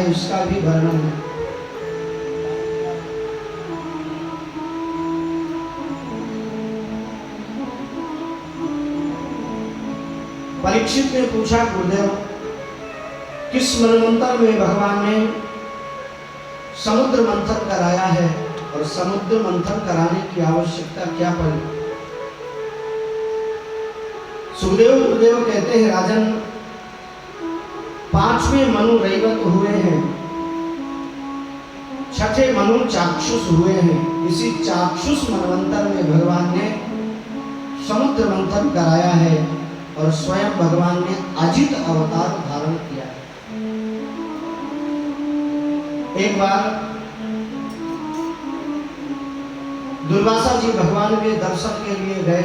है उसका भी वर्णन है। परीक्षित ने पूछा, गुरुदेव किस मनवंतर में भगवान ने समुद्र मंथन कराया है और समुद्र मंथन कराने की आवश्यकता क्या पड़ी? सुखदेव गुरुदेव कहते हैं, राजन 5वें मनु रैवत हुए हैं, 6ठे मनु चाक्षुष हुए हैं। इसी चाक्षुष मनवंतर में भगवान ने समुद्र मंथन कराया है और स्वयं भगवान ने अजित अवतार धारण किया है। एक बार दुर्वासा जी भगवान के दर्शन के लिए गए,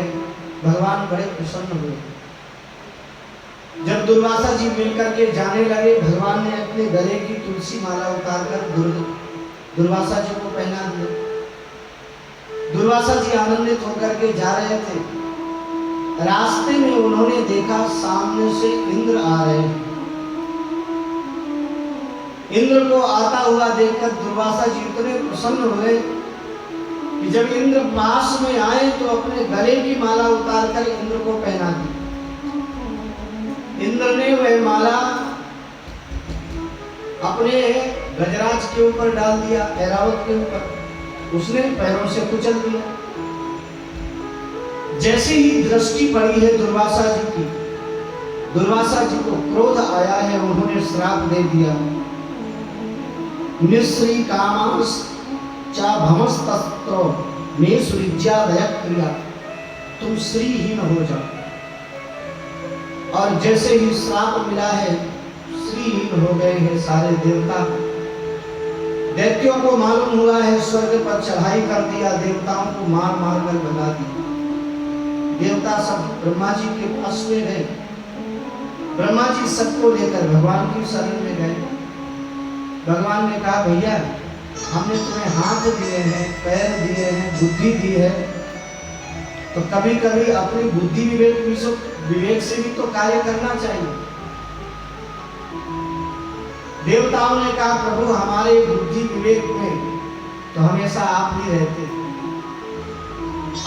भगवान बड़े प्रसन्न हुए। जब दुर्वासा जी मिलकर के जाने लगे, भगवान ने अपने गले की तुलसी माला उतारकर दुर्वासा जी को पहना दी। दुर्वासा जी आनंदित होकर के जा रहे थे। रास्ते में उन्होंने देखा सामने से इंद्र आ रहे हैं। इंद्र को आता हुआ देखकर दुर्वासा जी इतने प्रसन्न हुए कि जब इंद्र पास में आए तो अपने गले की माला उतारकर इंद्र को पहना दी। इंद्र ने वह माला अपने गजराज के ऊपर डाल दिया, ऐरावत के ऊपर। उसने पैरों से कुचल दिया। जैसे ही दृष्टि पड़ी है दुर्वासा जी की, दुर्वासा जी को क्रोध आया है, उन्होंने श्राप दे दिया, निश्री कामांस चा भमस्तस्त्रो में सुरिज्यादय क्रिया, तुम श्रीहीन हो जाओ। और जैसे ही श्राप मिला है, श्रीहीन हो गए हैं सारे देवता। दैत्यों को मालूम हुआ है, स्वर्ग पर चढ़ाई कर दिया, देवताओं को मार मार कर भगा दिया। देवता सब ब्रह्मा जी के पास में गए। ब्रह्मा जी सबको लेकर भगवान की शरण में गए। भगवान ने कहा, भैया हमने तुम्हें हाथ दिए हैं, पैर दिए हैं, बुद्धि दी है, तो कभी कभी अपनी बुद्धि विवेक से भी तो कार्य करना चाहिए। देवताओं ने कहा, प्रभु हमारे बुद्धि विवेक में तो हमेशा आप ही रहते हैं,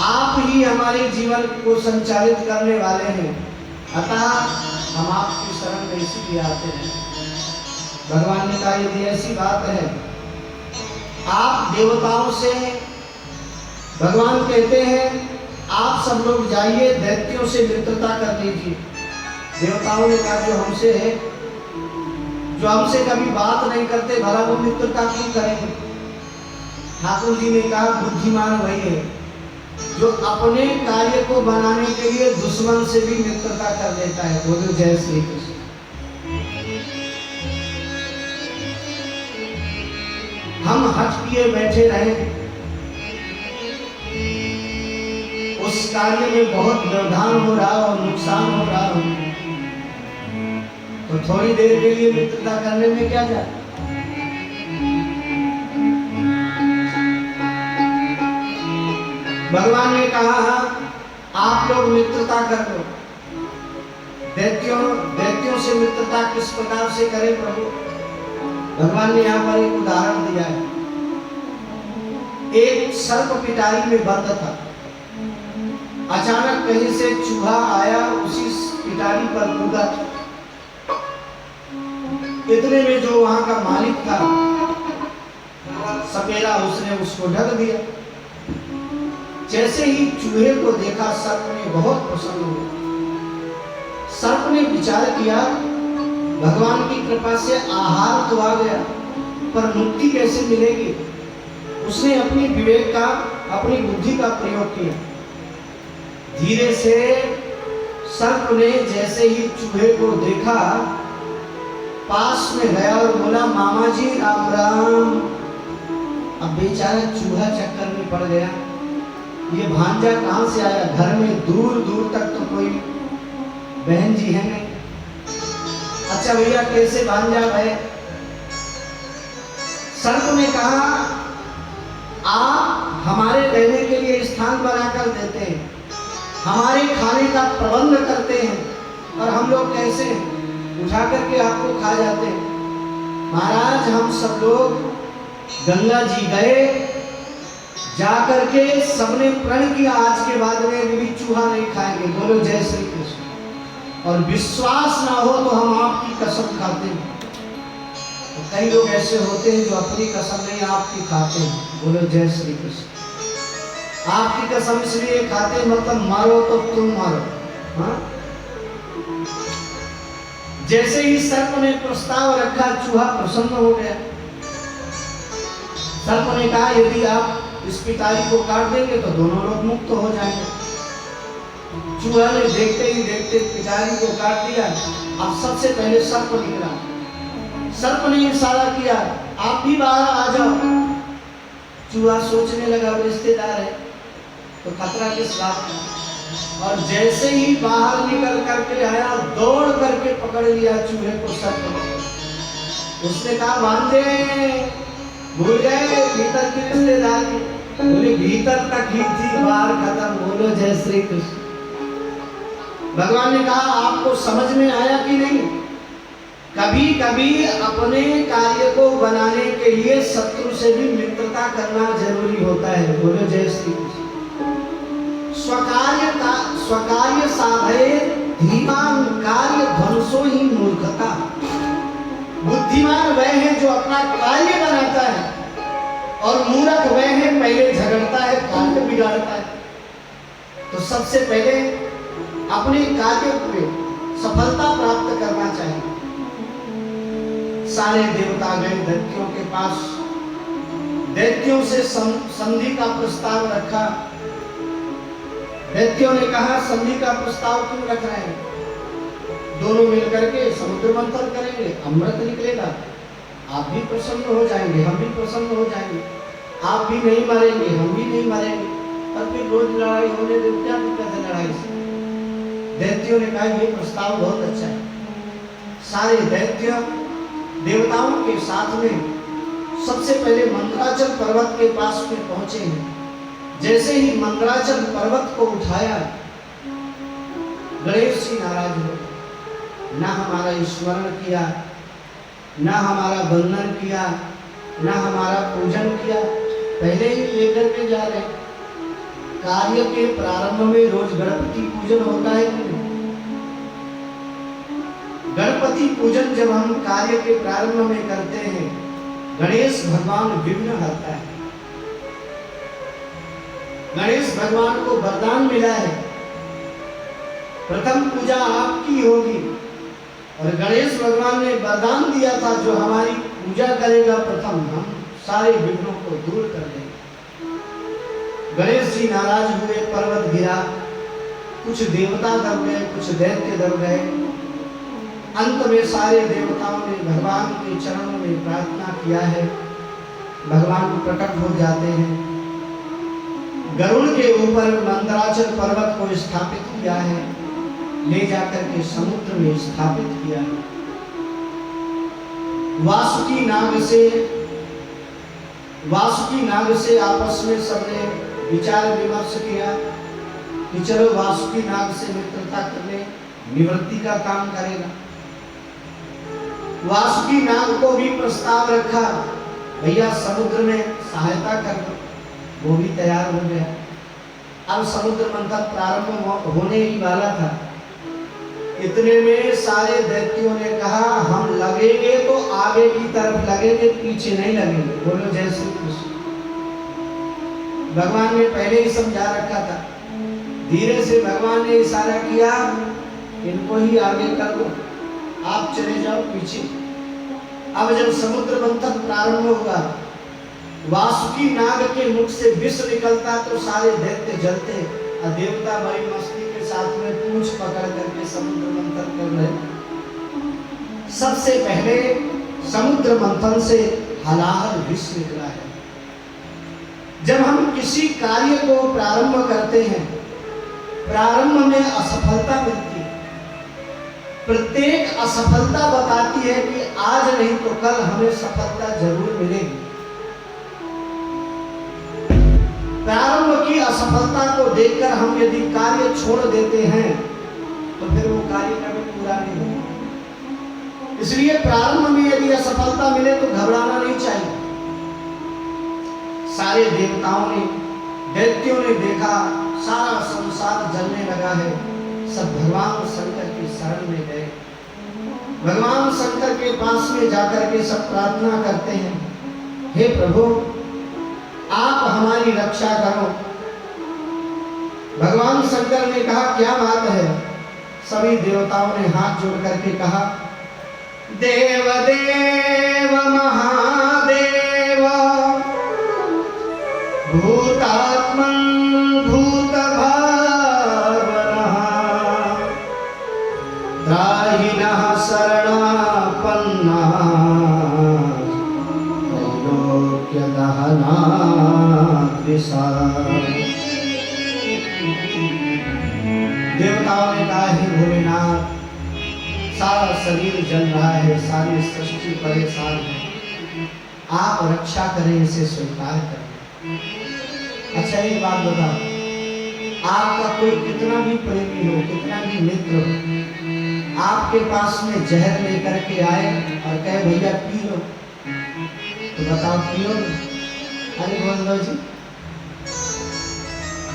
आप ही हमारे जीवन को संचालित करने वाले हैं, अतः हम आपकी शरण में इसीलिए आते हैं। भगवान ने कहा, यदि ऐसी बात है, आप देवताओं से, भगवान कहते हैं आप सब लोग जाइए, दैत्यों से मित्रता कर लीजिए। देवताओं ने कहा, जो हमसे कभी बात नहीं करते, भला वो मित्रता क्यों करेंगे? ठाकुर जी ने कहा, बुद्धिमान वही है जो अपने कार्य को बनाने के लिए दुश्मन से भी मित्रता कर लेता है। बोलो जय श्री कृष्ण। हम हट किए बैठे रहे, उस कार्य में बहुत व्यवधान हो रहा और नुकसान हो रहा हो, तो थोड़ी देर के लिए मित्रता करने में क्या जाए। भगवान ने कहा, आप लोग मित्रता कर लो। दैत्यों से मित्रता किस प्रकार से करें प्रभु? भगवान ने यहाँ पर एक उदाहरण दिया है। एक सर्प पिटारी में बंद था। अचानक कहीं से चूहा आया, उसी पिटारी पर कूदा। इतने में जो वहां का मालिक था सपेरा, उसने उसको ढक दिया। जैसे ही चूहे को देखा, सर्प ने बहुत प्रसन्न हुआ। सर्प ने विचार किया, भगवान की कृपा से आहार तो आ गया, पर मुक्ति कैसे मिलेगी? उसने अपनी विवेक का, अपनी बुद्धि का प्रयोग किया। धीरे से सर्प ने जैसे ही चूहे को देखा, पास में गया और बोला, मामा जी राम राम। अब बेचारा चूहा चक्कर में पड़ गया। ये भांजा कहां से आया? घर में दूर दूर तक तो कोई बहन जी है नहीं। अच्छा भैया, कैसे भांजा है? सर्प ने कहा, आप हमारे रहने के लिए स्थान बनाकर देते हैं, हमारे खाने का प्रबंध करते हैं, और हम लोग कैसे उठा करके आपको खा जाते हैं। महाराज हम सब लोग गंगा जी गए, जाकर के सबने प्रण किया आज के बाद में भी चूहा नहीं खाएंगे। बोलो जय श्री कृष्ण। और विश्वास ना हो तो हम आपकी कसम खाते हैं। तो कई लोग ऐसे होते हैं जो अपनी कसम नहीं आपकी खाते हैं। बोलो जय श्री कृष्ण। आपकी कसम इसलिए खाते मतलब मारो तो तुम मारो। हाँ? जैसे ही सर्प ने प्रस्ताव रखा चूहा प्रसन्न हो गया। सर्प ने कहा यदि आप इस पिटारी को काट देंगे तो दोनों लोग मुक्त हो जाएंगे। चूहा ने देखते ही देखते पिटारी को काट दिया। अब सबसे पहले सर्प निकला। सर्प ने इशारा किया आप भी बाहर आ जाओ। चूहा सोचने लगा रिश्तेदार है तो खतरा किस बात का। और जैसे ही बाहर निकल करके आया दौड़ करके पकड़ लिया चूहे को सर्प ने। उसने कहा बांधे भूल गए भीतर की रिश्तेदारी। बोले भीतर तक ही थी बाहर खत्म। बोलो जय श्री कृष्ण। भगवान ने कहा आपको समझ में आया कि नहीं, कभी कभी अपने कार्य को बनाने के लिए शत्रु से भी मित्रता करना जरूरी होता है। बोलो जय श्री कृष्ण। स्वकार्य साधे धीमान कार्य ध्वंसो ही मूर्खता। बुद्धिमान वह है जो अपना कार्य बनाता है और मूर्ख वह है पहले झगड़ता है कार्य बिगाड़ता है। तो सबसे पहले अपने कार्य पे सफलता प्राप्त करना चाहिए। सारे देवता गए दैत्यों के पास, दैत्यों से संधि का प्रस्ताव रखा। दैत्यों ने कहा संधि का प्रस्ताव क्यों रख रहे हैं, दोनों मिलकर के समुद्र मंथन करेंगे, अमृत निकलेगा, आप भी प्रसन्न हो जाएंगे, हम भी प्रसन्न हो जाएंगे, आप भी नहीं मरेंगे, हम भी नहीं मरेंगे, और फिर रोज लड़ाई होने दे, क्या दिक्कत है लड़ाई से। दैत्यों ने कहा ये प्रस्ताव बहुत अच्छा है। सारे दैत्य देवताओं के साथ में सबसे पहले मंदराचल पर्वत के पास में पहुंचे हैं। जैसे ही मंदराचल पर्वत को उठाया गणेश जी नाराज हो, ना हमारा स्मरण किया, ना हमारा वंदन किया, ना हमारा पूजन किया, पहले ही लेकर के जा रहे। कार्य के प्रारंभ में रोज गणपति पूजन होता है कि नहीं? गणपति पूजन जब हम कार्य के प्रारंभ में करते हैं, गणेश भगवान विघ्न हरता है। गणेश भगवान को वरदान मिला है प्रथम पूजा आपकी होगी, और गणेश भगवान ने वरदान दिया था जो हमारी पूजा करेगा प्रथम हम सारे विघ्नों को दूर कर देंगे। गणेश जी नाराज हुए, पर्वत गिरा, कुछ देवता दब गए, कुछ दैत्य दब गए। अंत में सारे देवताओं ने भगवान के चरणों में प्रार्थना किया है, भगवान प्रकट हो जाते हैं। गरुड़ के ऊपर मंदराचल पर्वत को स्थापित किया है, ले जाकर के समुद्र में स्थापित किया है। वासुकी नाग से आपस में सबने विचार विमर्श किया कि चलो वासुकी नाग से मित्रता करने निवृत्ति का काम करेगा। वासुकी नाग को भी प्रस्ताव रखा, भैया समुद्र में सहायता कर दो, वो भी तैयार हो गया। अब समुद्र मंथन प्रारंभ होने ही वाला था। इतने में सारे दैत्यों ने कहा हम लगेंगे तो आगे की तरफ लगेंगे, पीछे नहीं लगेंगे। बोलो जय श्री कृष्ण। भगवान ने पहले ही समझा रखा था। धीरे से भगवान ने इशारा किया इनको ही आगे कर दो, आप चले जाओ पीछे। अब जब समुद्र मंथन प्रारंभ होगा, वासुकी नाग के मुख से विष निकलता तो सारे दैत्य जलते, और देवता बड़ी मस्ती के साथ में पूंछ पकड़ करके समुद्र मंथन कर रहे। सबसे पहले समुद्र मंथन से हलाहल विष निकला है। जब हम किसी कार्य को प्रारंभ करते हैं, प्रारंभ में असफलता मिलती है। प्रत्येक असफलता बताती है कि आज नहीं तो कल हमें सफलता जरूर मिलेगी। प्रारंभ की असफलता को देखकर हम यदि कार्य छोड़ देते हैं तो फिर वो कार्य कभी पूरा नहीं होगा। इसलिए प्रारंभ में यदि असफलता मिले तो घबराना नहीं चाहिए। सारे देवताओं ने, दैत्यों ने देखा सारा संसार जलने लगा है, सब भगवान शंकर की शरण में गए। भगवान शंकर के पास में जाकर के सब प्रार्थना करते हैं, हे प्रभु आप हमारी रक्षा करो। भगवान शंकर ने कहा क्या बात है? सभी देवताओं ने हाथ जोड़ करके कहा, देव देव महादेव भूतात्मन भूत भावनः त्राहिणः शरणापन्नः त्रैलोक्यदहना द्विषः। देवताओं ने कहा, हे भोलेनाथ सारा शरीर जल रहा है, सारी सृष्टि परेशान है, आप रक्षा करें, इसे स्वीकार करें। अच्छा एक बात बताओ, आपका कोई कितना भी प्रेमी हो, कितना भी मित्र हो, आपके पास में जहर लेकर के आए और कहे भैया पी लो, तो बताओ पियो? अरे बोल दो जी।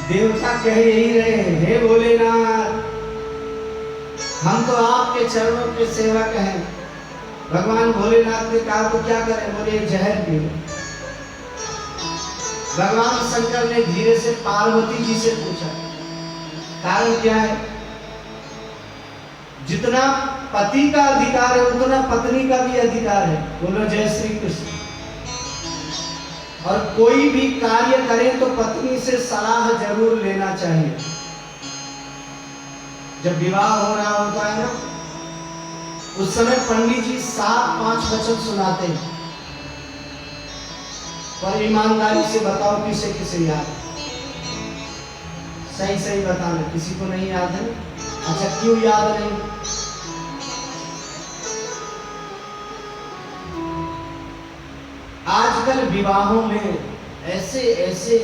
देवता कह यही रहे, हे भोलेनाथ हम तो आपके चरणों के सेवक हैं। भगवान भोलेनाथ ने कहा तो क्या करें? बोले जहर पी लो। भगवान शंकर ने धीरे से पार्वती जी से पूछा, कारण क्या है? जितना पति का अधिकार है उतना पत्नी का भी अधिकार है। बोलो जय श्री कृष्ण। और कोई भी कार्य करें तो पत्नी से सलाह जरूर लेना चाहिए। जब विवाह हो रहा होता है ना, उस समय पंडित जी 7-5 वचन सुनाते हैं, पर ईमानदारी से बताओ किसे किसे याद? सही सही बताना, किसी को नहीं याद है? अच्छा क्यों याद नहीं? आजकल विवाहों में ऐसे ऐसे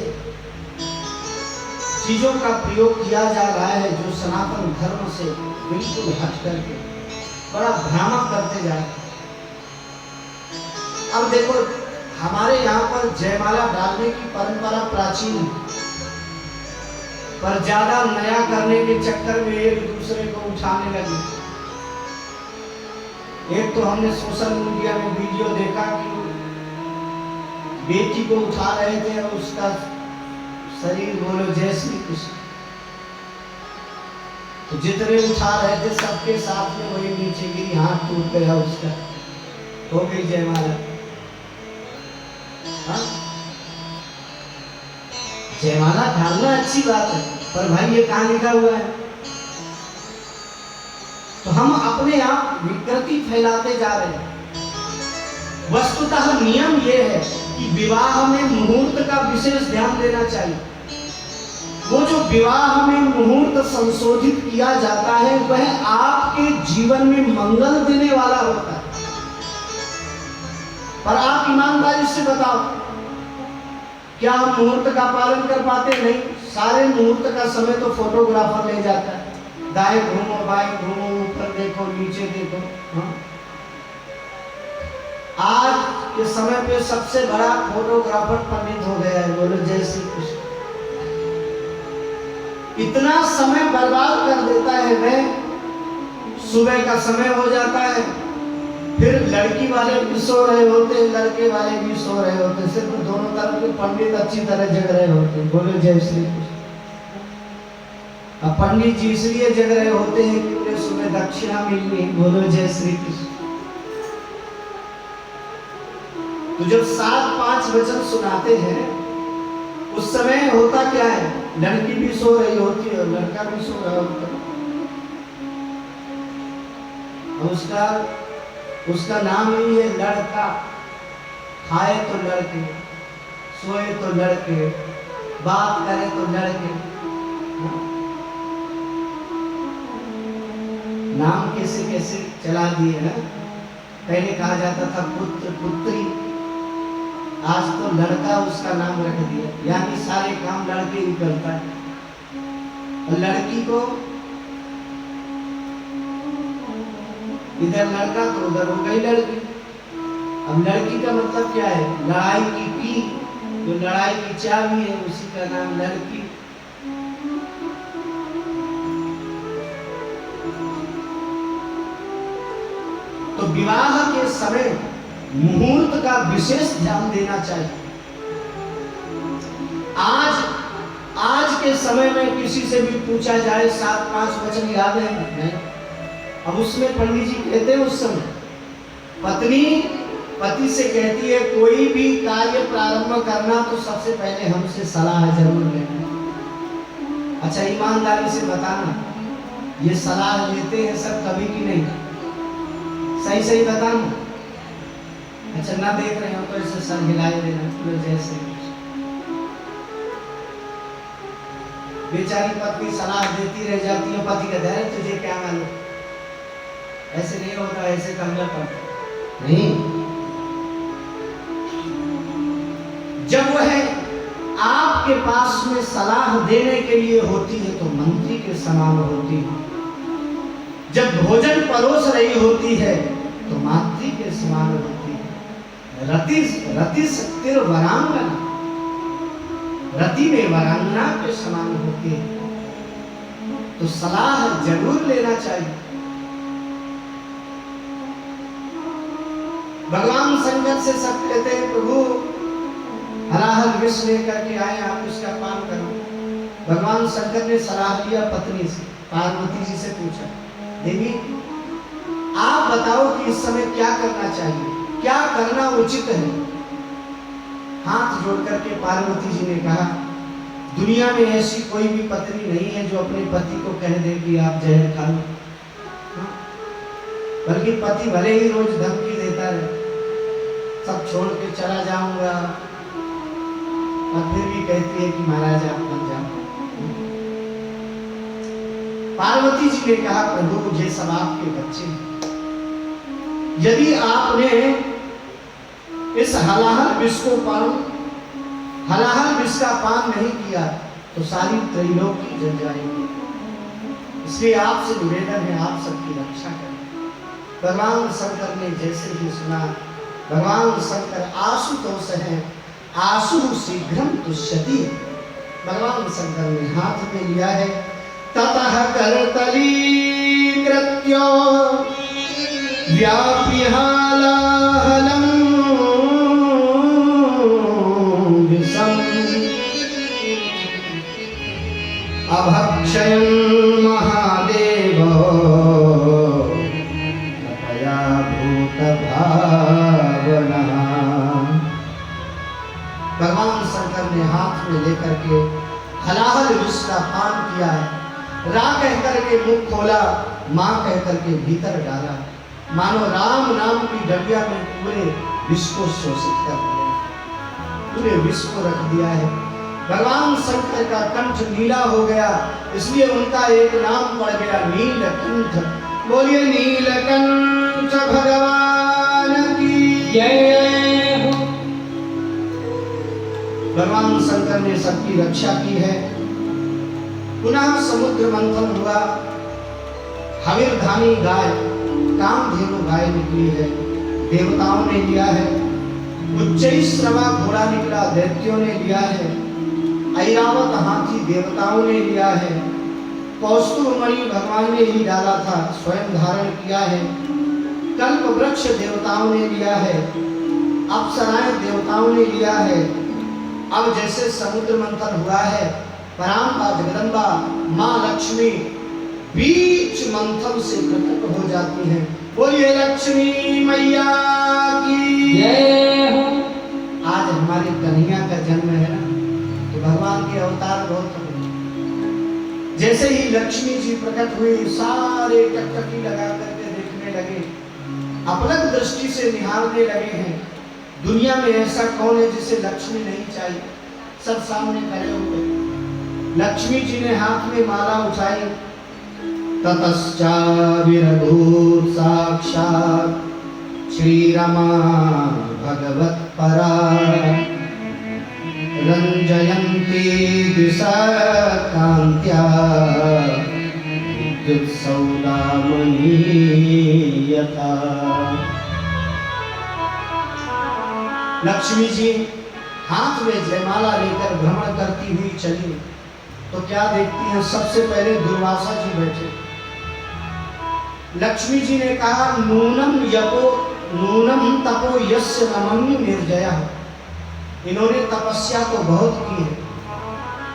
चीजों का प्रयोग किया जा रहा है जो सनातन धर्म से बिल्कुल हट करके बड़ा भ्रामक करते जा रहे हैं। अब देखो हमारे यहाँ पर जयमाला डालने की परंपरा प्राचीन है, पर ज्यादा नया करने के चक्कर में एक दूसरे को उठाने लगे। एक तो हमने सोशल मीडिया में वीडियो देखा कि बेटी को उठा रहे थे और उसका शरीर, बोलो जय श्री कृष्ण, तो जितने उठा रहे थे सबके साथ में वही नीचे गिरी, हाथ टूट गया उसका, हो गई जयमाला। जयमाला डालना अच्छी बात है, पर भाई ये कहाँ लिखा हुआ है? तो हम अपने आप विकृति फैलाते जा रहे हैं। वस्तुतः नियम ये है कि विवाह में मुहूर्त का विशेष ध्यान देना चाहिए। वो जो विवाह में मुहूर्त संशोधित किया जाता है वह आपके जीवन में मंगल देने वाला होता है। पर आप ईमानदारी से बताओ, क्या हम मुहूर्त का पालन कर पाते? नहीं। सारे मुहूर्त का समय तो फोटोग्राफर ले जाता है, दाएं घूमो बाएं घूमो, ऊपर देखो नीचे देखो। हाँ? आज के समय पे सबसे बड़ा फोटोग्राफर पंडित हो गया है। बोलो जय श्री कृष्ण। इतना समय बर्बाद कर देता है वह। सुबह का समय हो जाता है, फिर लड़की वाले भी सो रहे होते, लड़के वाले भी सो रहे होते, सिर्फ दोनों तरफ के पंडित अच्छी तरह जग रहे होते। बोलो जय श्री कृष्ण। अब पंडित जी इसलिए जग रहे होते हैं कि उन्हें सुबह दक्षिणा मिलनी। बोलो जय श्री कृष्ण। तो जब 7-5 वचन सुनाते हैं उस समय होता क्या है? लड़की भी सो रही होती है और लड़का भी सो रहा होता है। उसका नाम ही है लड़का। खाए तो लड़के, सोए तो लड़के, बात करे तो लड़के। नाम कैसे कैसे चला दिए हैं। पहले कहा जाता था पुत्र पुत्री, आज तो लड़का उसका नाम रख दिया, यानी सारे काम लड़के ही करता है। और लड़की को इधर लड़का तो उधर हो गई लड़की। अब लड़की का मतलब क्या है? लड़ाई की जो लड़ाई की चाबी है उसी का नाम लड़की। तो विवाह के समय मुहूर्त का विशेष ध्यान देना चाहिए। आज के समय में किसी से भी पूछा जाए 7-5 वचन याद है नहीं? अब उसमें पंडित जी कहते हैं उस समय पत्नी पति से कहती है कोई भी कार्य प्रारंभ करना तो सबसे पहले हमसे सलाह जरूर लेना। अच्छा ईमानदारी से बताना, ये सलाह लेते हैं सब कभी की नहीं? सही सही बताना। अच्छा ना देख रहे हो तो ऐसे सर हिलाए देना जैसे। बेचारी पत्नी सलाह देती रह जाती है, पति कहता है तुझे क्या मालूम, ऐसे नहीं होता, ऐसे करना पड़ता नहीं। जब वह आपके पास में सलाह देने के लिए होती है तो मंत्री के समान होती है। जब भोजन परोस रही होती है तो मातृ के समान होती है। रति सत्तिर वरांगना, रति में वरांगना के समान होती है। तो सलाह जरूर लेना चाहिए। भगवान शंकर से सब कहते हैं प्रभु हलाहल विष लेकर के आए, आप उसका पान करो। भगवान शंकर ने सलाह लिया पत्नी से, पार्वती जी से पूछा देवी आप बताओ कि इस समय क्या करना चाहिए, क्या करना उचित है। हाथ जोड़ करके पार्वती जी ने कहा दुनिया में ऐसी कोई भी पत्नी नहीं है जो अपने पति को कह दे कि आप जहर खा लो, बल्कि पति भले ही रोज धमकी देता है सब छोड़ के चला जाऊंगा और फिर भी कहती है कि महाराज आप बन जाओ। पार्वती जी ने कहा प्रभु ये सब आपके बच्चे हैं, यदि आपने इस हलाहल विष का पान नहीं किया तो सारी त्रैलोकी जल जाएगी। इसलिए आपसे निवेदन है आप सबकी रक्षा करें। भगवान शंकर ने जैसे ही सुना, भगवान शंकर आशुतोष है, आशु शीघ्रम तुष्यति। भगवान शंकर ने हाथ में लिया है ततः करतली कृत्यो व्यापि हालाहलम विषम अभक्षयं महादेव कृपया भूत भावना। भगवान शंकर ने हाथ में लेकर के हलाहल विष का पान किया है। रा कह करके मुख खोला, माँ कह करके भीतर डाला, मानो राम नाम की डबिया में पूरे विश्व को शोषित कर दिया, पूरे विश्व को रख दिया है। भगवान शंकर का कंठ नीला हो गया, इसलिए उनका एक नाम पड़ गया नीलकंठ। बोलिए नीलकंठ भगवान की जय हो। भगवान शंकर ने सबकी रक्षा की है। पुनः समुद्र मंथन हुआ, हविर्धानी गाय कामधेनु गाय निकली है, देवताओं ने लिया है। उच्चैश्रवा घोड़ा निकला, दैत्यों ने लिया है। ऐरावत हाथी देवताओं ने लिया है। कौस्तुभमणि भगवान ने ही डाला था, स्वयं धारण किया है। कल्प वृक्ष देवताओं ने लिया है, अप्सराएं देवताओं ने लिया है। अब जैसे समुद्र मंथन हुआ है, पराम्बा जगदम्बा माँ लक्ष्मी बीच मंथन से प्रकट हो जाती हैं। बोलिए लक्ष्मी मैया की जय हो। आज हमारे कन्हैया का जन्म है ना, तो भगवान के अवतार बहुत हुए। जैसे ही लक्ष्मी जी प्रकट हुई, सारे टकटकी लगा करके देखने लगे, अपलक दृष्टि से निहारने लगे हैं। दुनिया में ऐसा कौन है जिसे लक्ष्मी नहीं चाहिए? सब सामने खड़े हुए। लक्ष्मी जी ने हाथ में माला उठाई, ततश्चाविर्भूत साक्षात् श्री रमा भगवत परा रंजयन्ती दिशा कांत्या विद्युत सौदामणि यथा। लक्ष्मी जी हाथ में जयमाला लेकर भ्रमण करती हुई चली तो क्या देखती हैं, सबसे पहले दुर्वासा जी बैठे। लक्ष्मी जी ने कहा नूनम तपो यस्य नमन्य निर्जया। इन्होंने तपस्या तो बहुत की है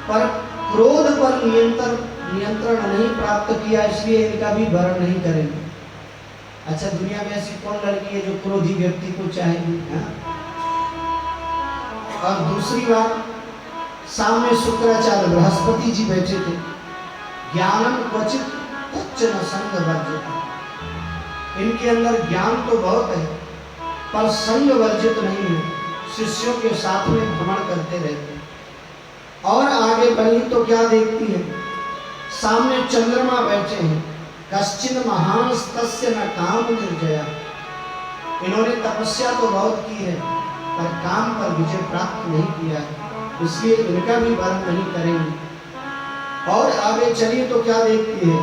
पर क्रोध पर नियंत्रण नहीं प्राप्त किया, इसलिए इनका भी वरण नहीं करेंगे। अच्छा, दुनिया में ऐसी कौन लड़की है जो क्रोधी व्यक्ति को चाहेगी? और दूसरी बात, सामने शुक्राचार्य बृहस्पति जी बैठे थे। ज्ञानम क्वचित तच्चन संग वर्जित। इनके अंदर ज्ञान तो बहुत है पर संग वर्जित नहीं है, शिष्यों के साथ में भ्रमण करते रहते हैं। और आगे बढ़ी तो क्या देखती है, सामने चंद्रमा बैठे हैं। कश्चिन महान तस्य न काम निर्जया। इन्होंने तपस्या तो बहुत की है पर काम पर विजय प्राप्त नहीं किया है, इसलिए इनका भी वर्ण नहीं करेंगे। और आगे चलिए तो क्या देखती है,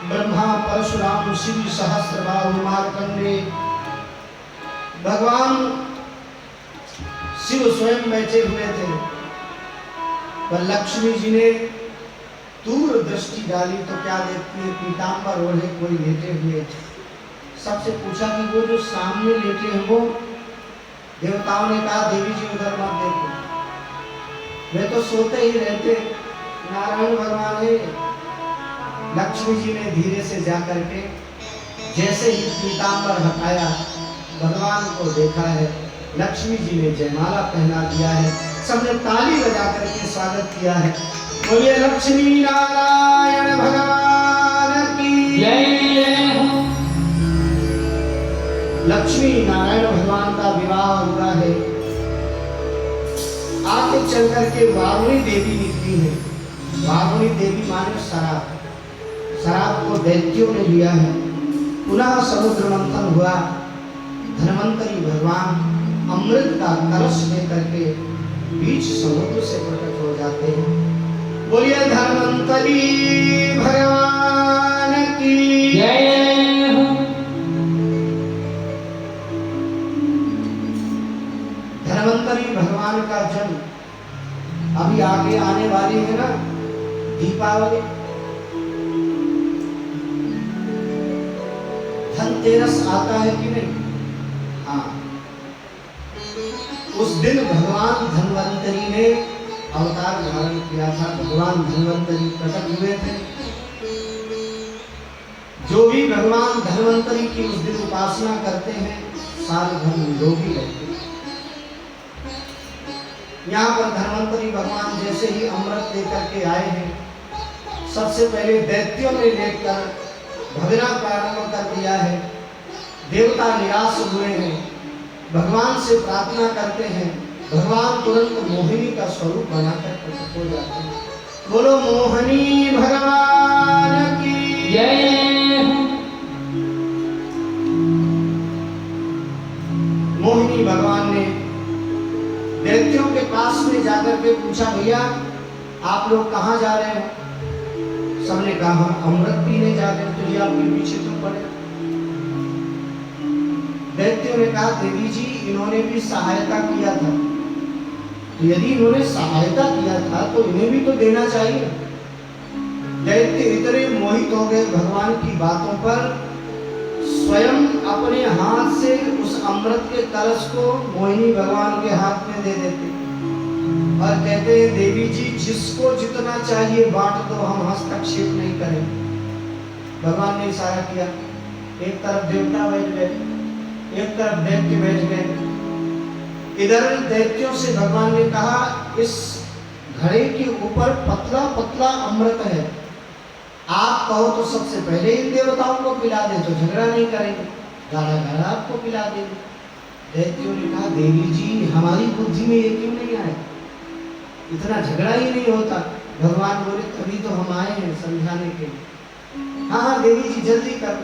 ब्रह्मा परशुराम शिव सहस्रबाहु मार्कंडे। भगवान शिव स्वयं बैठे हुए थे पर लक्ष्मी जी ने दूर दृष्टि डाली तो क्या देखती है, पीतांबर ओढ़े कोई लेटे हुए थे। सबसे पूछा कि वो जो सामने लेटे हैं वो? देवताओं ने कहा देवी जी उधर मत देखो, वे तो सोते ही रहते, नारायण भगवान है। लक्ष्मी जी ने धीरे से जाकर के जैसे ही पीतांबर हटाया, भगवान को देखा है। लक्ष्मी जी ने जयमाला पहना दिया है, सबने ताली बजा करके स्वागत किया है। बोलिए लक्ष्मी नारायण भगवान की जय। लक्ष्मी नारायण भगवान का विवाह हुआ है। आगे चल करके वारुणी देवी निकली है। वारुणी देवी माने शराब, शराब को दैत्यों ने लिया है। पुनः समुद्र मंथन हुआ, धन्वंतरी भगवान अमृत का कलश लेकर के बीच समुद्र से प्रकट हो जाते हैं। बोलिए धन्वंतरी भगवान की जय। धन्वंतरी भगवान का जन्म अभी आगे आने वाली है ना, दीपावली। धनतेरस आता है कि नहीं? हाँ, उस दिन भगवान धन्वंतरी ने अवतार धारण किया था। भगवान धन्वंतरी प्रकट हुए थे। जो भी भगवान धन्वंतरी की उस दिन उपासना करते हैं साल भर निरोगी रहते हैं। यहाँ पर धन्वंतरी भगवान जैसे ही अमृत लेकर के आए हैं, सबसे पहले दैत्यों ने लेकर भगना प्रारंभ कर दिया है। देवता निराश हुए हैं, भगवान से प्रार्थना करते हैं। भगवान तुरंत मोहिनी का स्वरूप बनाकर प्रकट हो जाते हैं। बोलो मोहिनी भगवान की जय। मोहिनी भगवान ने दैत्यों के पास में जाकर के पूछा, भैया आप लोग कहाँ जा रहे हो? सबने कहा हम अमृत पीने जा रहे हैं, तो ये आपके पीछे क्यों पड़े? दैत्यों ने कहा देवी जी इन्होंने भी सहायता किया था, तो यदि इन्होंने सहायता किया था तो इन्हें भी तो देना चाहिए। दैत्य इतने मोहित हो गए भगवान की बातों पर, स्वयं अपने हाथ से उस अमृत के कलश को मोहिनी भगवान के हाथ में दे देते और कहते हैं देवी जी जिसको जितना चाहिए बांट दो, हम हस्तक्षेप नहीं करेंगे। भगवान ने इशारा किया, एक तरफ देवता बैठ गए, एक तरफ दैत्य बैठ गए। इधर दैत्यों से भगवान ने कहा इस घड़े के ऊपर पतला पतला अमृत है, आप कहो तो सबसे पहले इन देवताओं को पिला दे तो झगड़ा नहीं करेंगे, गाढ़ा गाढ़ा आपको पिला देंगे। दैत्यों ने कहा देवी जी हमारी बुद्धि में ये क्यों नहीं आए, इतना झगड़ा ही नहीं होता। भगवान बोले तभी तो हम आए हैं समझाने के लिए। हाँ हाँ देवी जी जल्दी करो।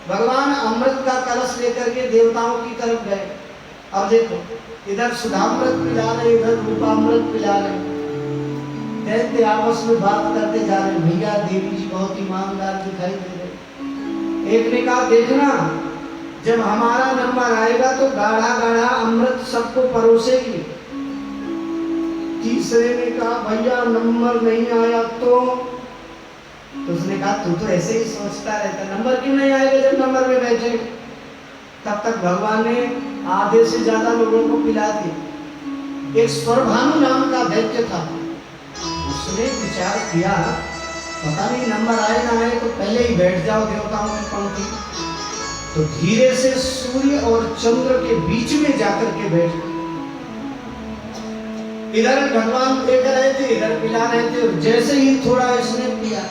भगवान अमृत का कलश लेकर के देवताओं की तरफ गए। अब देखो इधर सुधामृत पिला रहे, इधर रूपामृत पिला रहे। दैत्य आपस में बात करते जा रहे, भैया देवी जी बहुत ईमानदार दिखाई दे रहे। एक ने कहा देखना जब हमारा नंबर आएगा तो गाढ़ा गाढ़ा अमृत सबको परोसेगी। तीसरे ने कहा भैया नंबर नहीं आया तो उसने कहा तू तो ऐसे ही सोचता रहता, नंबर क्यों नहीं आएगा जब नंबर में बैठे। तब तक भगवान ने आधे से ज्यादा लोगों को पिला दी। एक स्वरभानु नाम का दैत्य था, उसने विचार किया पता नहीं नंबर आए ना आए तो पहले ही बैठ जाओ देवताओं की पंक्ति। तो धीरे से सूर्य और चंद्र के बीच में जाकर के बैठ गए। इधर भगवान देख रहे थे, इधर पिला रहे थे। जैसे ही थोड़ा इसने पिया,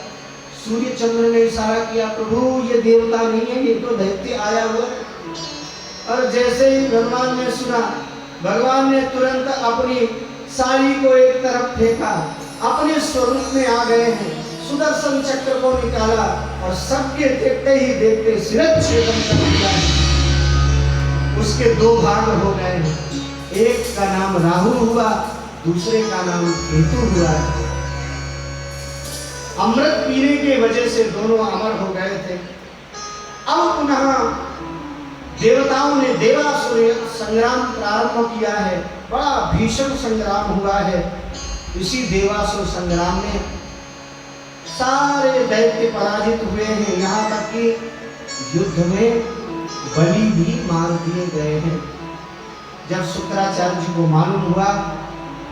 सूर्य चंद्र ने इशारा किया प्रभु ये देवता नहीं है, ये तो दैत्य आया हुआ। और जैसे ही भगवान ने सुना, भगवान ने तुरंत अपनी साड़ी को एक तरफ फेंका, अपने स्वरूप में आ गए हैं। सुदर्शन चक्र को निकाला और सबके देखते ही देखते शिरच्छेदन कर दिया। उसके दो भाग हो गए हैं, एक का नाम राहु हुआ, दूसरे का नाम केतु हुआ है। अमृत पीने के वजह से दोनों अमर हो गए थे। अब पुनः देवताओं ने देवासुर संग्राम प्रारंभ किया है। बड़ा भीषण संग्राम हुआ है। इसी देवासुर संग्राम में सारे दैत्य पराजित हुए हैं। यहाँ तक कि युद्ध में बलि भी मार दिए गए हैं। जब शुक्राचार्य जी को मालूम हुआ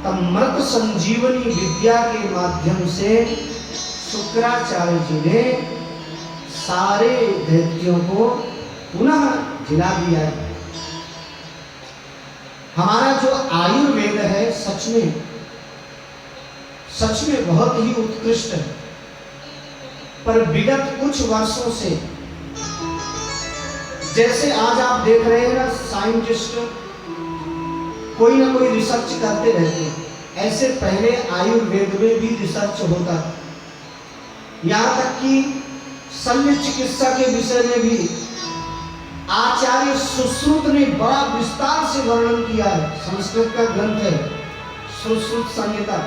तब मृत संजीवनी विद्या के माध्यम से शुक्राचार्य जी ने सारे दैत्यों को पुनः जिला दिया है। हमारा जो आयुर्वेद है सच में बहुत ही उत्कृष्ट है, पर विगत कुछ वर्षों से जैसे आज आप देख रहे हैं ना, साइंटिस्ट कोई ना कोई रिसर्च करते रहते हैं, ऐसे पहले आयुर्वेद में भी रिसर्च होता था। यहाँ तक कि शल्य चिकित्सा के विषय में भी आचार्य सुश्रुत ने बड़ा विस्तार से वर्णन किया है। संस्कृत का ग्रंथ है सुश्रुत संहिता।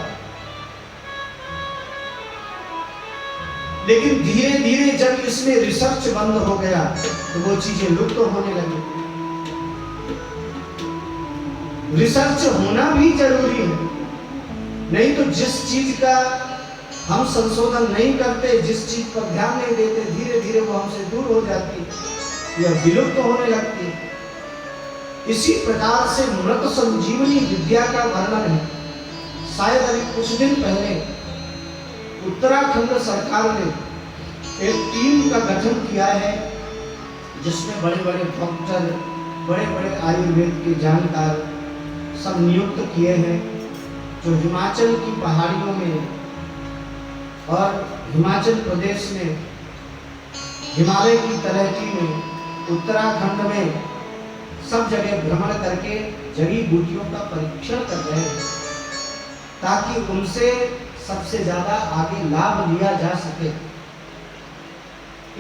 लेकिन धीरे धीरे जब इसमें रिसर्च बंद हो गया तो वो चीजें लुप्त तो होने लगी। रिसर्च होना भी जरूरी है, नहीं तो जिस चीज का हम संशोधन नहीं करते, जिस चीज पर ध्यान नहीं देते, धीरे धीरे वो हमसे दूर हो जाती है या विलुप्त तो होने लगती है। इसी प्रकार से मृत संजीवनी विद्या का वर्णन है। शायद अभी कुछ दिन पहले उत्तराखंड सरकार ने एक टीम का गठन किया है, जिसमें बड़े बड़े डॉक्टर, बड़े बड़े आयुर्वेद के जानकार सब नियुक्त किए हैं, जो हिमाचल की पहाड़ियों में और हिमाचल प्रदेश में, हिमालय की तलहटी में, उत्तराखंड में सब जगह भ्रमण करके जड़ी बूटियों का परीक्षण कर रहे हैं, ताकि उनसे सबसे ज्यादा आगे लाभ लिया जा सके।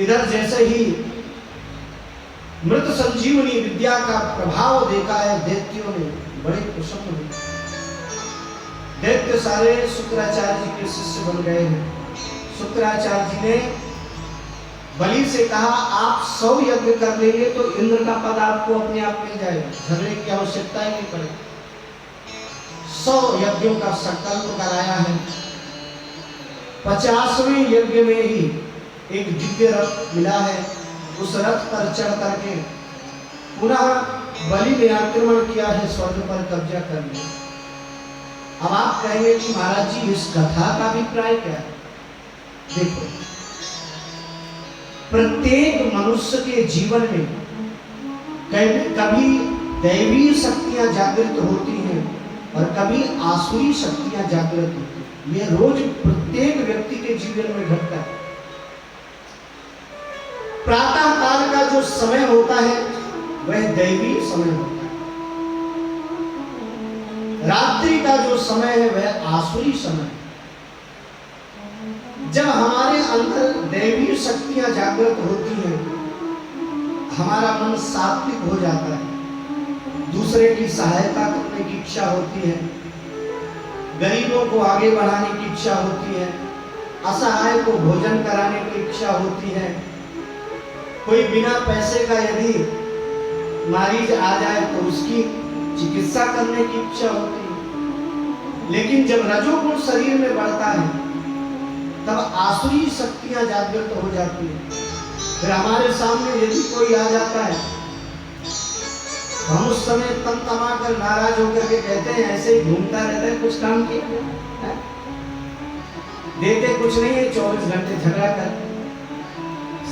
इधर जैसे ही मृत संजीवनी विद्या का प्रभाव देखा है दैत्यों ने, बड़े प्रसन्न हुए। दैत्य सारे शुक्राचार्य जी के शिष्य बन गए हैं। शुक्राचार्य जी ने बलि से कहा आप 100 यज्ञ कर लेंगे तो इंद्र का पद आपको अपने आप मिल जाएगा, झगड़े की आवश्यकता ही नहीं पड़ेगी। 100 यज्ञों का संकल्प कराया है। 50वें यज्ञ में ही एक दिव्य रथ मिला है। उस रथ पर चढ़ करके पुनः बलि ने आक्रमण किया है, स्वर्ग पर कब्जा कर लिया। अब आप कहेंगे कि महाराज जी इस कथा का अभिप्राय क्या है? देखो, प्रत्येक मनुष्य के जीवन में कभी दैवी शक्तियां जागृत होती हैं और कभी आसुरी शक्तियां जागृत होती हैं। ये रोज प्रत्येक व्यक्ति के जीवन में घटता है। प्रातः काल का जो समय होता है वह दैवी समय होता है, रात्रि का जो समय है वह आसुरी समय है। जब हमारे अंदर दैवी शक्तियां जागृत होती हैं, हमारा मन सात्विक हो जाता है, दूसरे की सहायता करने की इच्छा होती है, गरीबों को आगे बढ़ाने की इच्छा होती है, असहाय को भोजन कराने की इच्छा होती है। कोई बिना पैसे का यदि मरीज आ जाए तो उसकी चिकित्सा करने की इच्छा होती है। लेकिन जब रजोगुण शरीर में बढ़ता है तब आसुरी शक्तियां जागृत हो जाती है। फिर हमारे सामने यदि कोई आ जाता है तो हम उस समय तमा कर नाराज होकर के कहते हैं, ऐसे ही घूमता रहता है, कुछ काम किया है? देते कुछ नहीं है, 24 घंटे झगड़ा करते,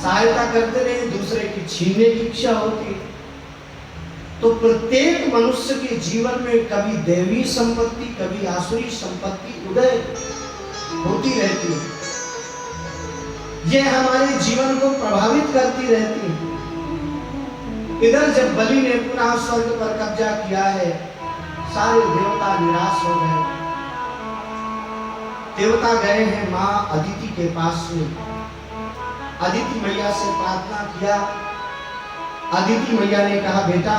सहायता करते रहे, दूसरे की छीनने की इच्छा होती है। तो प्रत्येक मनुष्य के जीवन में कभी दैवी संपत्ति, कभी आसुरी संपत्ति उदय होती रहती है। यह हमारे जीवन को प्रभावित करती रहती है। इधर जब बलि ने पुनः स्वर्ग पर कब्जा किया है, सारे देवता निराश हो गए। देवता गए हैं मां अदिति के पास में, अदिति मैया से प्रार्थना किया। अदिति मैया ने कहा, बेटा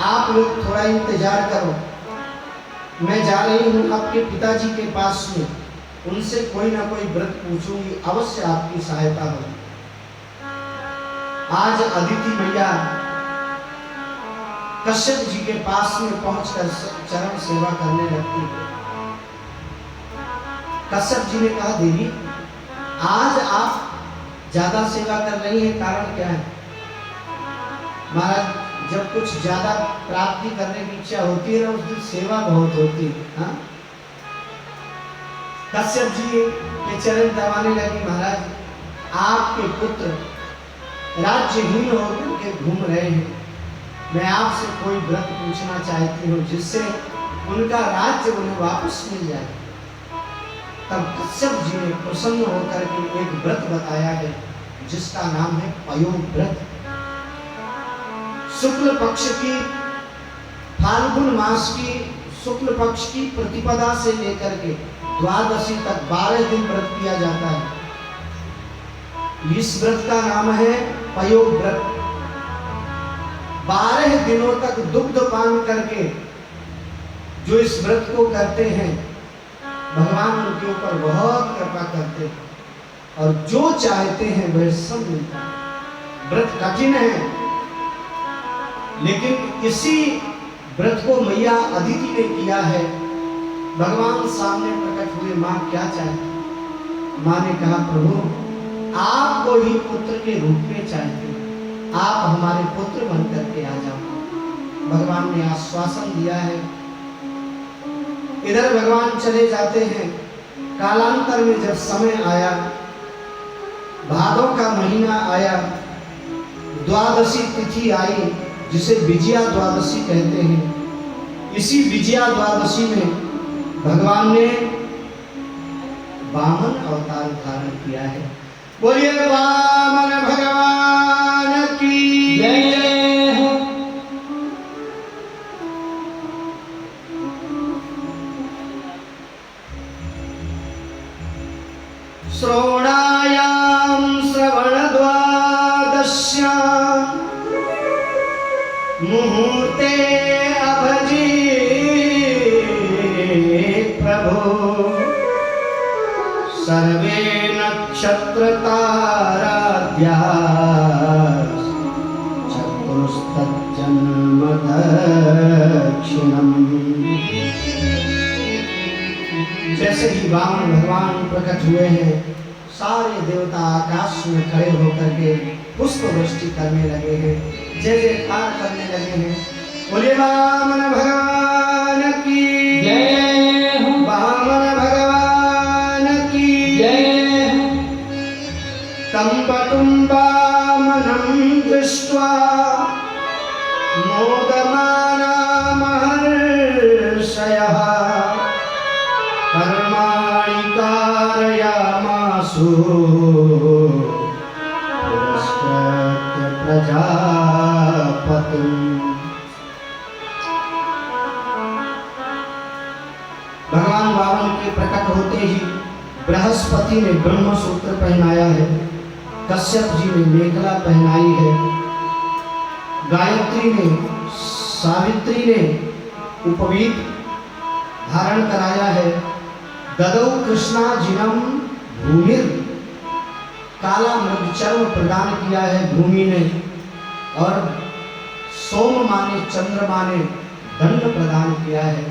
आप लोग थोड़ा इंतजार करो, मैं जा रही हूं आपके पिताजी के पास में, उनसे कोई ना कोई व्रत पूछूंगी, अवश्य आपकी सहायता होगी। आज अदिति मैया कश्यप जी के पास में पहुंचकर चरण सेवा करने लगती। कश्यप जी ने कहा, देवी आज आप ज्यादा सेवा कर रही हैं, कारण क्या है? महाराज, जब कुछ ज्यादा प्राप्ति करने की इच्छा होती है ना, उस दिन सेवा बहुत होती है। हाँ? कश्यप जी के चरण दबाने लगी, महाराज आपके पुत्र राज्यहीन होकर के घूम रहे हैं, मैं आपसे कोई व्रत पूछना चाहती हूँ जिससे उनका राज्य उन्हें वापस मिल जाए। तब कश्यप जी ने प्रसन्न होकर के एक व्रत बताया है जिसका नाम है पयोग व्रत। शुक्ल पक्ष की, फाल्गुन मास की शुक्ल पक्ष की प्रतिपदा से लेकर के द्वादशी तक 12 दिन व्रत किया जाता है। इस व्रत का नाम है पयोग व्रत। 12 दिनों तक दुग्ध पान करके जो इस व्रत को करते हैं, भगवान उनके ऊपर बहुत कृपा करते हैं और जो चाहते हैं वह सब मिलता है। व्रत कठिन है, लेकिन इसी व्रत को मैया अदिति ने किया है। भगवान सामने प्रकट हुए, मां क्या चाहती? मां ने कहा, प्रभु आपको ही पुत्र के रूप में चाहते, आप हमारे पुत्र बन करके आ जाओ। भगवान ने आश्वासन दिया है। इधर भगवान चले जाते हैं। कालांतर में जब समय आया, भादों का महीना आया, द्वादशी तिथि आई जिसे विजया द्वादशी कहते हैं। इसी विजया द्वादशी में भगवान ने वामन अवतार धारण किया है। बोलिए वामन भगवान की जय हो। श्रवणायां श्रवण द्वादश्यां मुहूर्ते अभजी प्रभु सर्वे नक्षत्र ताराद्या चतुस्तज्जन्म दक्षिणम्। जैसे ही वामन भगवान प्रकट हुए हैं, सारे देवता आकाश में खड़े होकर के पुष्प वृष्टि करने लगे हैं, जय जयकार करने लगे हैं। बोलिए वामन भगवान की जय हो, वामन भगवान की जय हो। तं पटुं वामनं दृष्ट्वा मोदमाना महर्षयः कर्माणि कारयामासु पुरस्कृत्य प्रजापतिम्। भगवान वामन के प्रकट होते ही बृहस्पति ने ब्रह्म सूत्र पहनाया है, कश्यप जी ने मेखला पहनाई है, गायत्री ने, सावित्री ने उपवीत धारण कराया है। ददौ कृष्णा जिनम भूमिर, काला मृग चर्म प्रदान किया है भूमि ने। और सोम माने चंद्रमा ने दंड प्रदान किया है।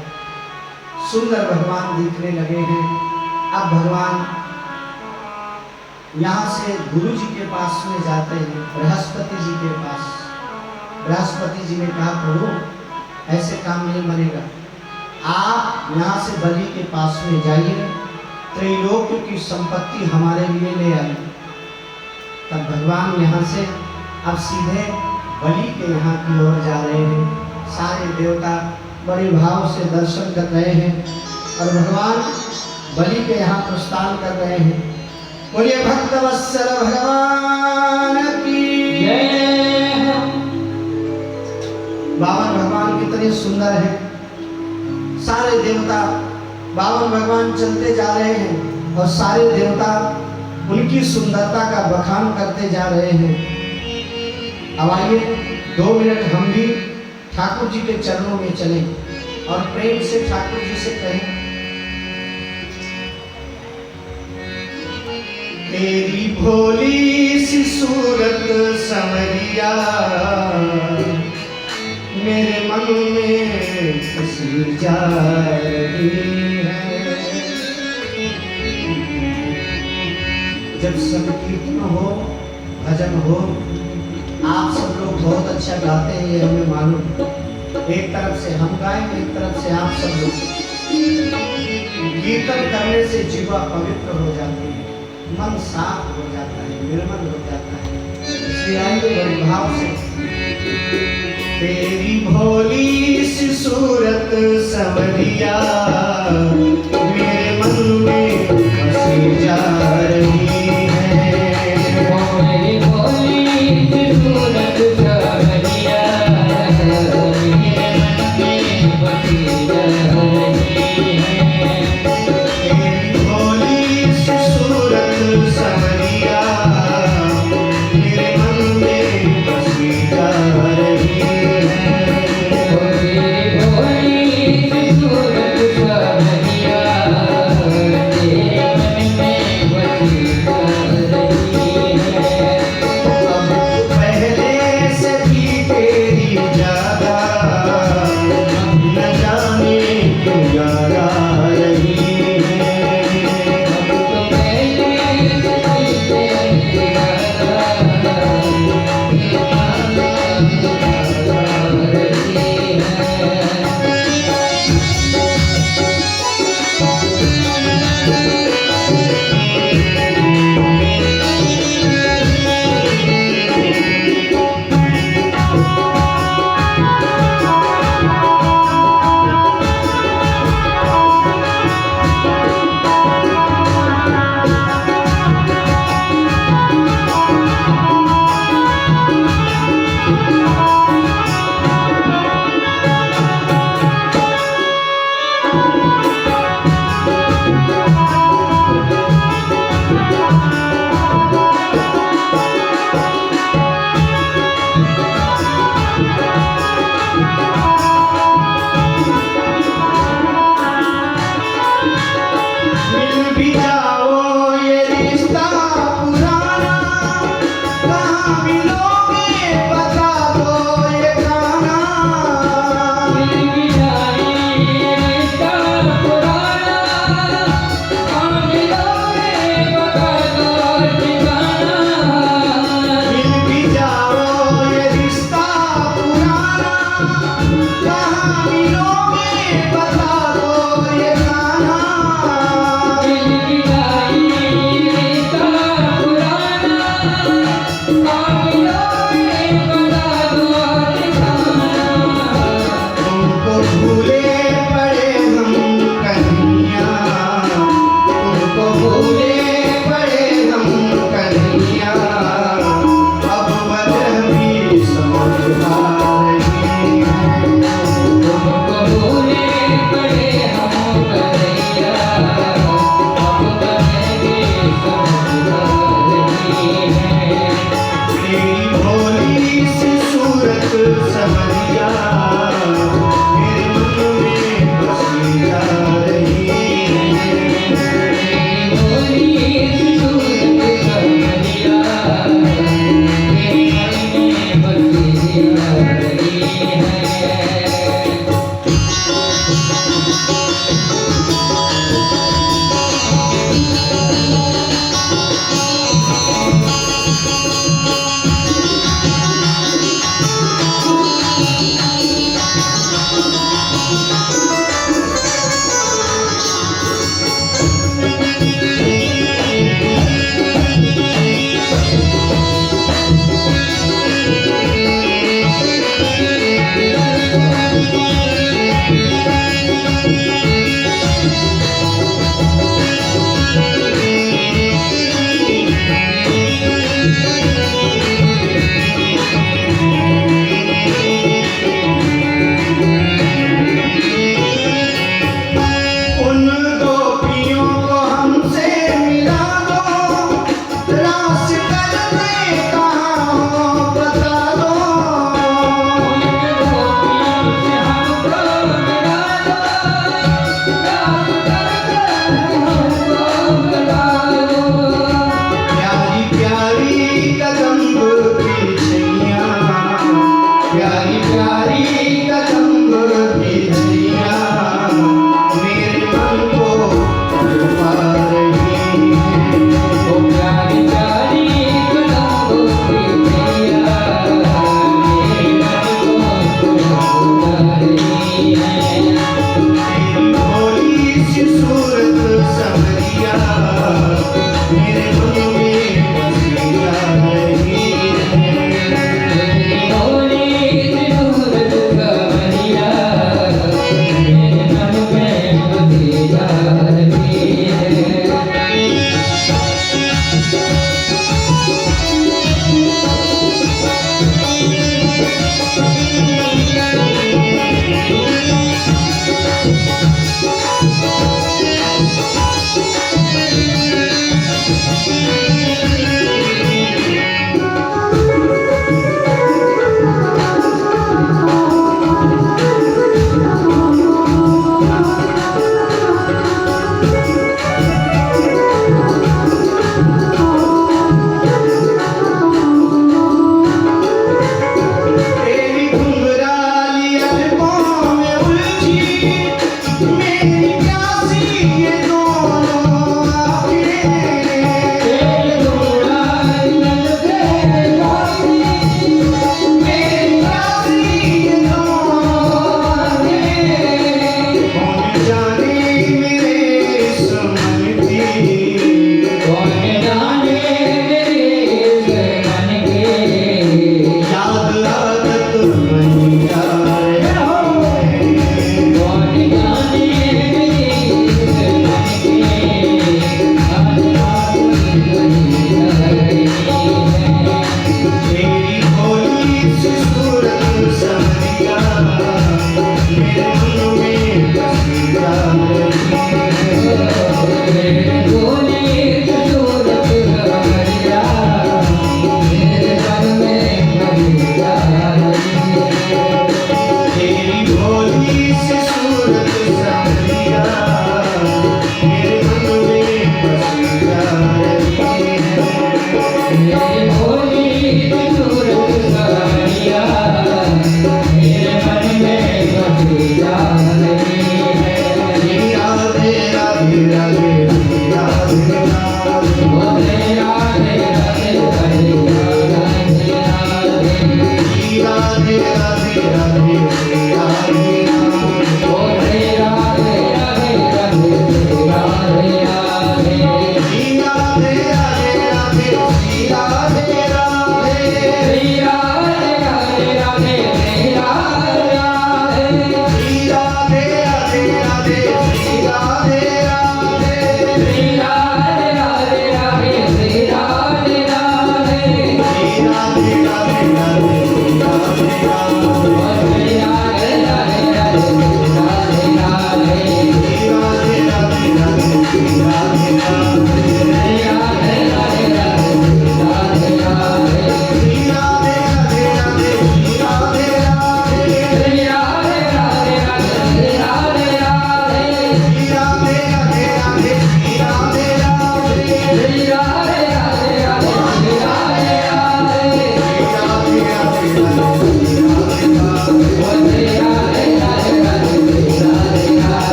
सुंदर भगवान दिखने लगे हैं। अब भगवान यहाँ से गुरु जी के पास में जाते हैं, बृहस्पति जी के पास। बृहस्पति जी ने कहा प्रभु ऐसे काम नहीं बनेगा, आप यहाँ से बलि के पास में जाइए, त्रैलोक्य की संपत्ति हमारे लिए ले आए। तब भगवान यहाँ से अब सीधे बलि के यहाँ की ओर जा रहे हैं। सारे देवता बड़े भाव से दर्शन कर रहे हैं और भगवान बलि के यहाँ प्रस्थान कर रहे हैं। बोलिए भक्तवत्सल भगवान की जय। बावन भगवान कितने सुंदर हैं। सारे देवता बावन भगवान चलते जा रहे हैं और सारे देवता उनकी सुंदरता का बखान करते जा रहे हैं। अब आइए 2 मिनट हम भी ठाकुर जी के चरणों में चलें और प्रेम से ठाकुर जी से कहें, तेरी भोली सी सूरत संवरिया मेरे मन में बसी जा रही है। जब संकीर्तन हो, भजन हो, आप सब लोग बहुत अच्छा गाते हैं, ये हमें मालूम। एक तरफ से हम गाएं, एक तरफ से आप सब लोग। कीर्तन करने से जीवा पवित्र हो जाती है, मन साफ हो जाता है, निर्मल हो जाता है। इसलिए आइए बड़े भाव से, तेरी भोली सी सूरत संवरिया मेरे मन में बसी जा रही है। भोली भोली सी सूरत संवरिया मेरे मन में बसी जा रही है। तेरी भोली सी सूरत संवरिया मेरे मन में बसी जा रही है। भोली भोली सी सूरत संवरिया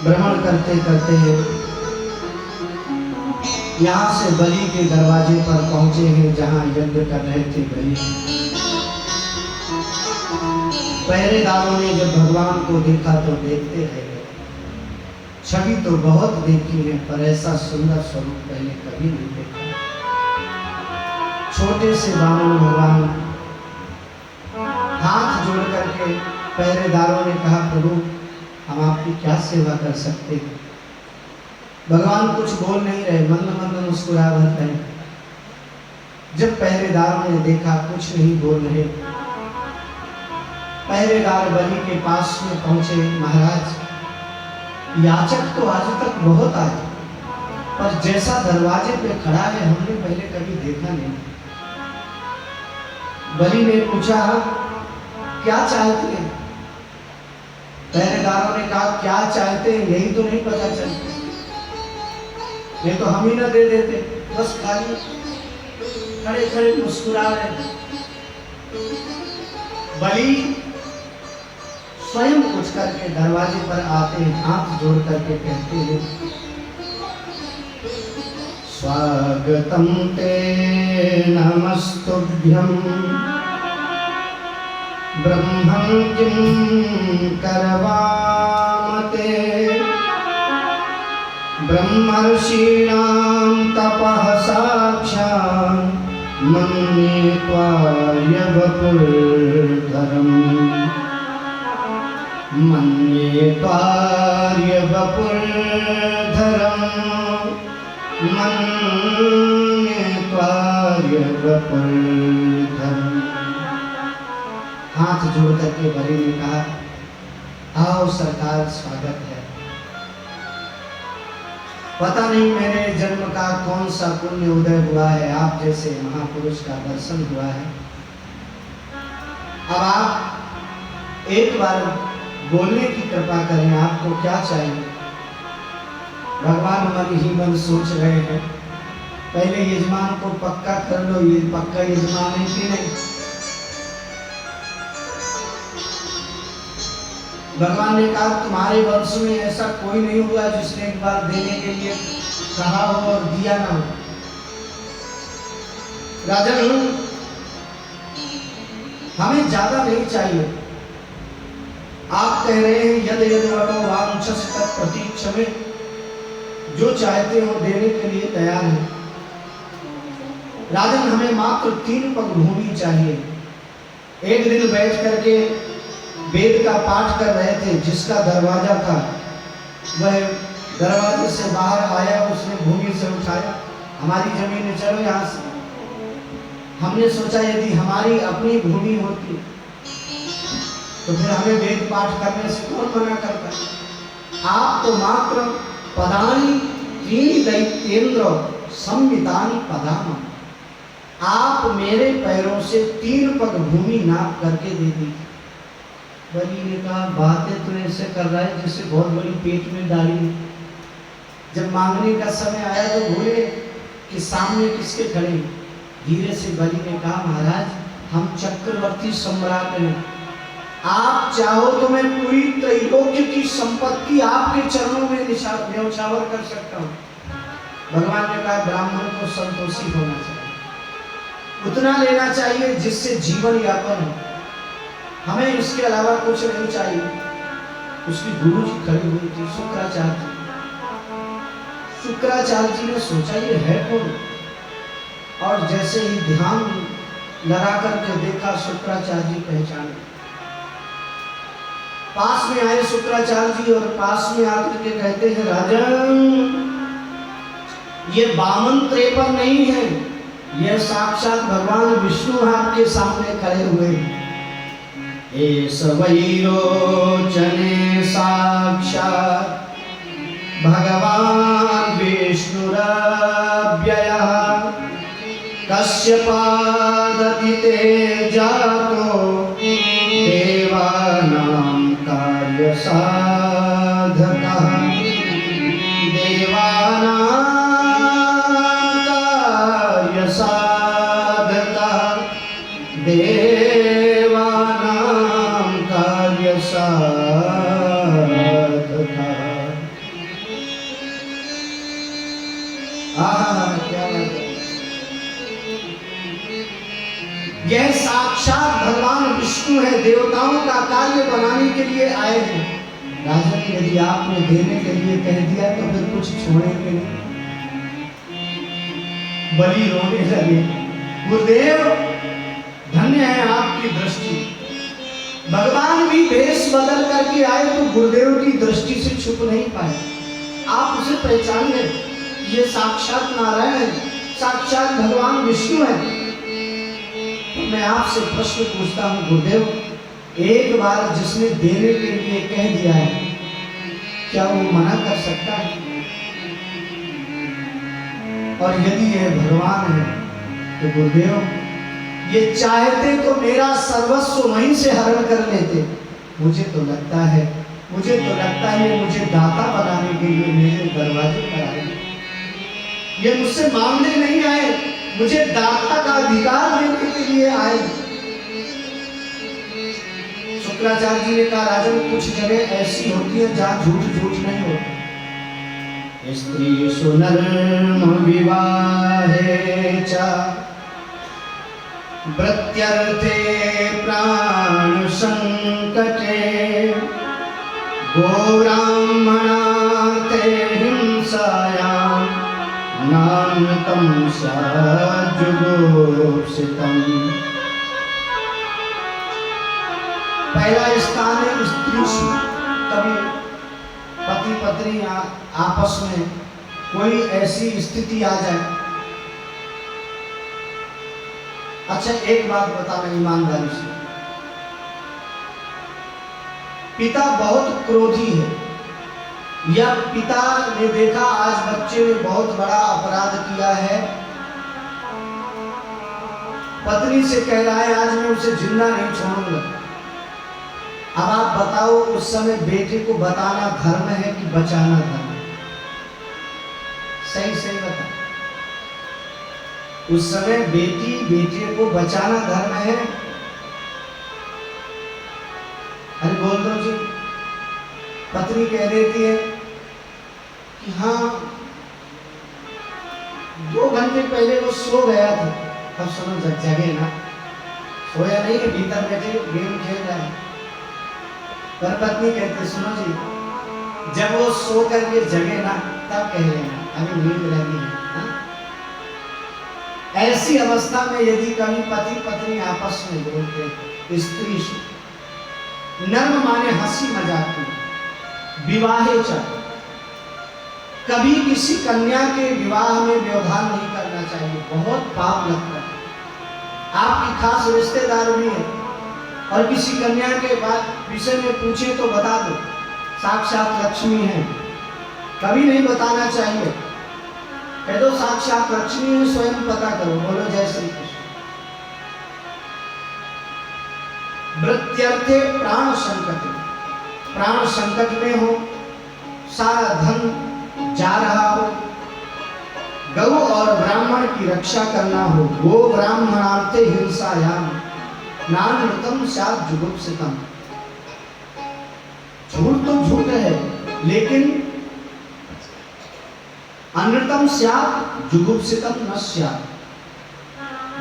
भ्रमण करते करते यहाँ से बलि के दरवाजे पर पहुंचे हैं जहाँ यज्ञ कर रहे थे बलि। पहरेदारों ने जब भगवान को देखा तो देखते रह गए। छवि तो बहुत देखी है पर ऐसा सुंदर स्वरूप पहले कभी नहीं देखा। छोटे से वामन भगवान हाथ जोड़ करके पहरेदारों ने कहा, प्रभु हम आपकी क्या सेवा कर सकते हैं। भगवान कुछ बोल नहीं रहे, मन मन मुस्कुरा रहे। जब पहरेदारों ने देखा कुछ नहीं बोल रहे, पहरेदार बलि के पास में पहुंचे। महाराज, याचक तो आज तक बहुत आए पर जैसा दरवाजे पे खड़ा है हमने पहले कभी देखा नहीं। बलि ने पूछा, क्या चाहते हैं? पहरेदारों ने कहा, क्या चाहते हैं यही तो नहीं पता चलता, नहीं तो हम ही ना दे देते। बस खाली खड़े खड़े मुस्कुरा रहे। बलि स्वयं उठ करके दरवाजे पर आते हैं, हाथ जोड़ करके कहते हैं, स्वागतम ते नमस्तुभ्यं ब्रह्मं किं करवामते ब्रह्मर्षीणां तपः साक्षात् मन्ये त्वार्यवपुर्धरम् मन्ये त्वार्यवपुर्धरम् मन्ये त्वार्यवपुर्धरम्। हाथ जोड़ करके बलि ने कहा, आओ सरकार स्वागत है। पता नहीं मेरे जन्म का कौन सा पुण्य उदय हुआ है, आप जैसे महापुरुष का दर्शन हुआ है। अब आप एक बार बोलने की कृपा करें, आपको क्या चाहिए? भगवान मन ही मन सोच रहे हैं, पहले यजमान को पक्का कर लो, ये पक्का यजमान है कि नहीं। भगवान ने कहा तुम्हारे वंश में ऐसा कोई नहीं हुआ जिसने एक बार देने के लिए कहा हो और दिया ना हो। राजन, हमें ज्यादा नहीं चाहिए। आप कह रहे हैं यद यद वटो वांछस तत् प्रतीक्षमे, जो चाहते हो देने के लिए तैयार है। राजन, हमें मात्र 3 पग भूमि चाहिए। एक दिन बैठ करके वेद का पाठ कर रहे थे, जिसका दरवाजा था वह दरवाजे से बाहर आया, उसने भूमि से उठाया, हमारी जमीन है, चलो यहाँ से। हमने सोचा यदि हमारी अपनी भूमि होती तो फिर हमें वेद पाठ करने से कौन मना करता। आप तो मात्र पदानी त्रीणि दैत्येन्द्र संवितानि पदाम, आप मेरे पैरों से 3 पग भूमि नाप करके दे दी। बलि ने कहा बातें तो ऐसे कर रहा है जैसे बहुत बड़ी पेट में डाली है। जब मांगने का समय आया तो भूले कि सामने किसके खड़े। धीरे से बलि ने कहा महाराज, हम चक्रवर्ती सम्राट हैं, आप चाहो तो मैं पूरी त्रैलोक्य की संपत्ति आपके चरणों में न्यौछावर कर सकता हूँ। भगवान ने कहा ब्राह्मण को संतोषी होना चाहिए, उतना लेना चाहिए जिससे जीवन यापन हो, हमें इसके अलावा कुछ नहीं चाहिए। उसकी गुरु जी खड़ी हुई थी, शुक्राचार्य जी। शुक्राचार्य जी ने सोचा ये है कौन, और जैसे ही ध्यान लगा करके देखा शुक्राचार्य जी पहचाने। पास में आए शुक्राचार्य जी और पास में आकर के कहते हैं राजन, ये वामन त्रेपन नहीं है, यह साक्षात भगवान विष्णु आपके सामने खड़े हुए हैं। एष वैरोचने साक्षात् भगवान विष्णुरव्ययः, कश्यपादतिते जातो देवानां कार्यसाधकः, देवानां कार्यसाधकः, देवानां कार्यसाधकः। क्या बात है। यह साक्षात भगवान विष्णु है, देवताओं का कार्य बनाने के लिए आए हैं। राजन, यदि आपने देने के लिए कह दिया तो फिर कुछ छोड़ेंगे नहीं। बलि रोने लगे, गुरुदेव धन्य है आपकी दृष्टि। भगवान भी भेष बदल करके आए तो गुरुदेव की दृष्टि से छुप नहीं पाए। आप उसे पहचान गए, ये साक्षात नारायण है, साक्षात भगवान विष्णु है। तो मैं आपसे प्रश्न पूछता हूँ गुरुदेव, एक बार जिसने देने के लिए कह दिया है, क्या वो मना कर सकता है? और यदि यह भगवान है तो गुरुदेव ये चाहते तो मेरा सर्वस्व वहीं से हरण कर लेते। मुझे तो लगता है मुझे दाता बनाने के लिए मेरे दरवाजे पर आए। ये मुझसे मांगने नहीं आए, मुझे दाता का अधिकार देने के लिए आए। शुक्राचार्य जी ने कहा राजन, कुछ जगह ऐसी होती है जहाँ झूठ नहीं होता। स्त्री सुनर्म विवाहे च प्रत्यर्थे प्राण संकटे, गोब्राह्मणार्थे हिंसायां नान्यतम जुगुप्सितम्। पहला स्थान है स्त्री। कभी पति पत्नी आपस में कोई ऐसी स्थिति आ जाए। अच्छा, एक बात बताना ईमानदारी से, पिता बहुत क्रोधी है, या पिता ने देखा आज बच्चे ने बहुत बड़ा अपराध किया है, पत्नी से कह रहा है आज मैं उसे जिंदा नहीं छोड़ूंगा। अब आप बताओ उस समय बेटे को बताना धर्म है कि बचाना धर्म है? सही सही बता। उस समय बेटी बेटे को बचाना धर्म है? अरे बोल दो जी। पत्नी कह देती है कि हाँ 2 घंटे पहले वो सो गया था। तब सुनो जगे ना, सोया नहीं है, भीतर बैठे गेम खेल रहा है। पर पत्नी कहती सुनो जी, जब वो सो करके जगे ना तब कह लेना अभी नींद लगी है। ऐसी अवस्था में यदि कभी पति पत्नी आपस में बोलते, स्त्री नर्म माने हंसी मजाक में, विवाहे चाहे, कभी किसी कन्या के विवाह में व्यवधान नहीं करना चाहिए, बहुत पाप लगता है। आपकी खास रिश्तेदार भी है और किसी कन्या के बाद विषय में पूछे तो बता दो साक्षात लक्ष्मी है, कभी नहीं बताना चाहिए। कह दो साक्षात लक्ष्मी है, स्वयं पता करो। बोलो जय श्री कृष्ण। वृत्त्यर्थे प्राण संकट, प्राण संकट में हो, सारा धन जा रहा हो, गौ और ब्राह्मण की रक्षा करना हो, गो ब्राह्मणार्थे हिंसायाम नानृतम स्यात् जुगुप्सितम्। झूठ तो झूठ है, लेकिन अनृतम स्यात् जुगुप्सितम् न स्यात्।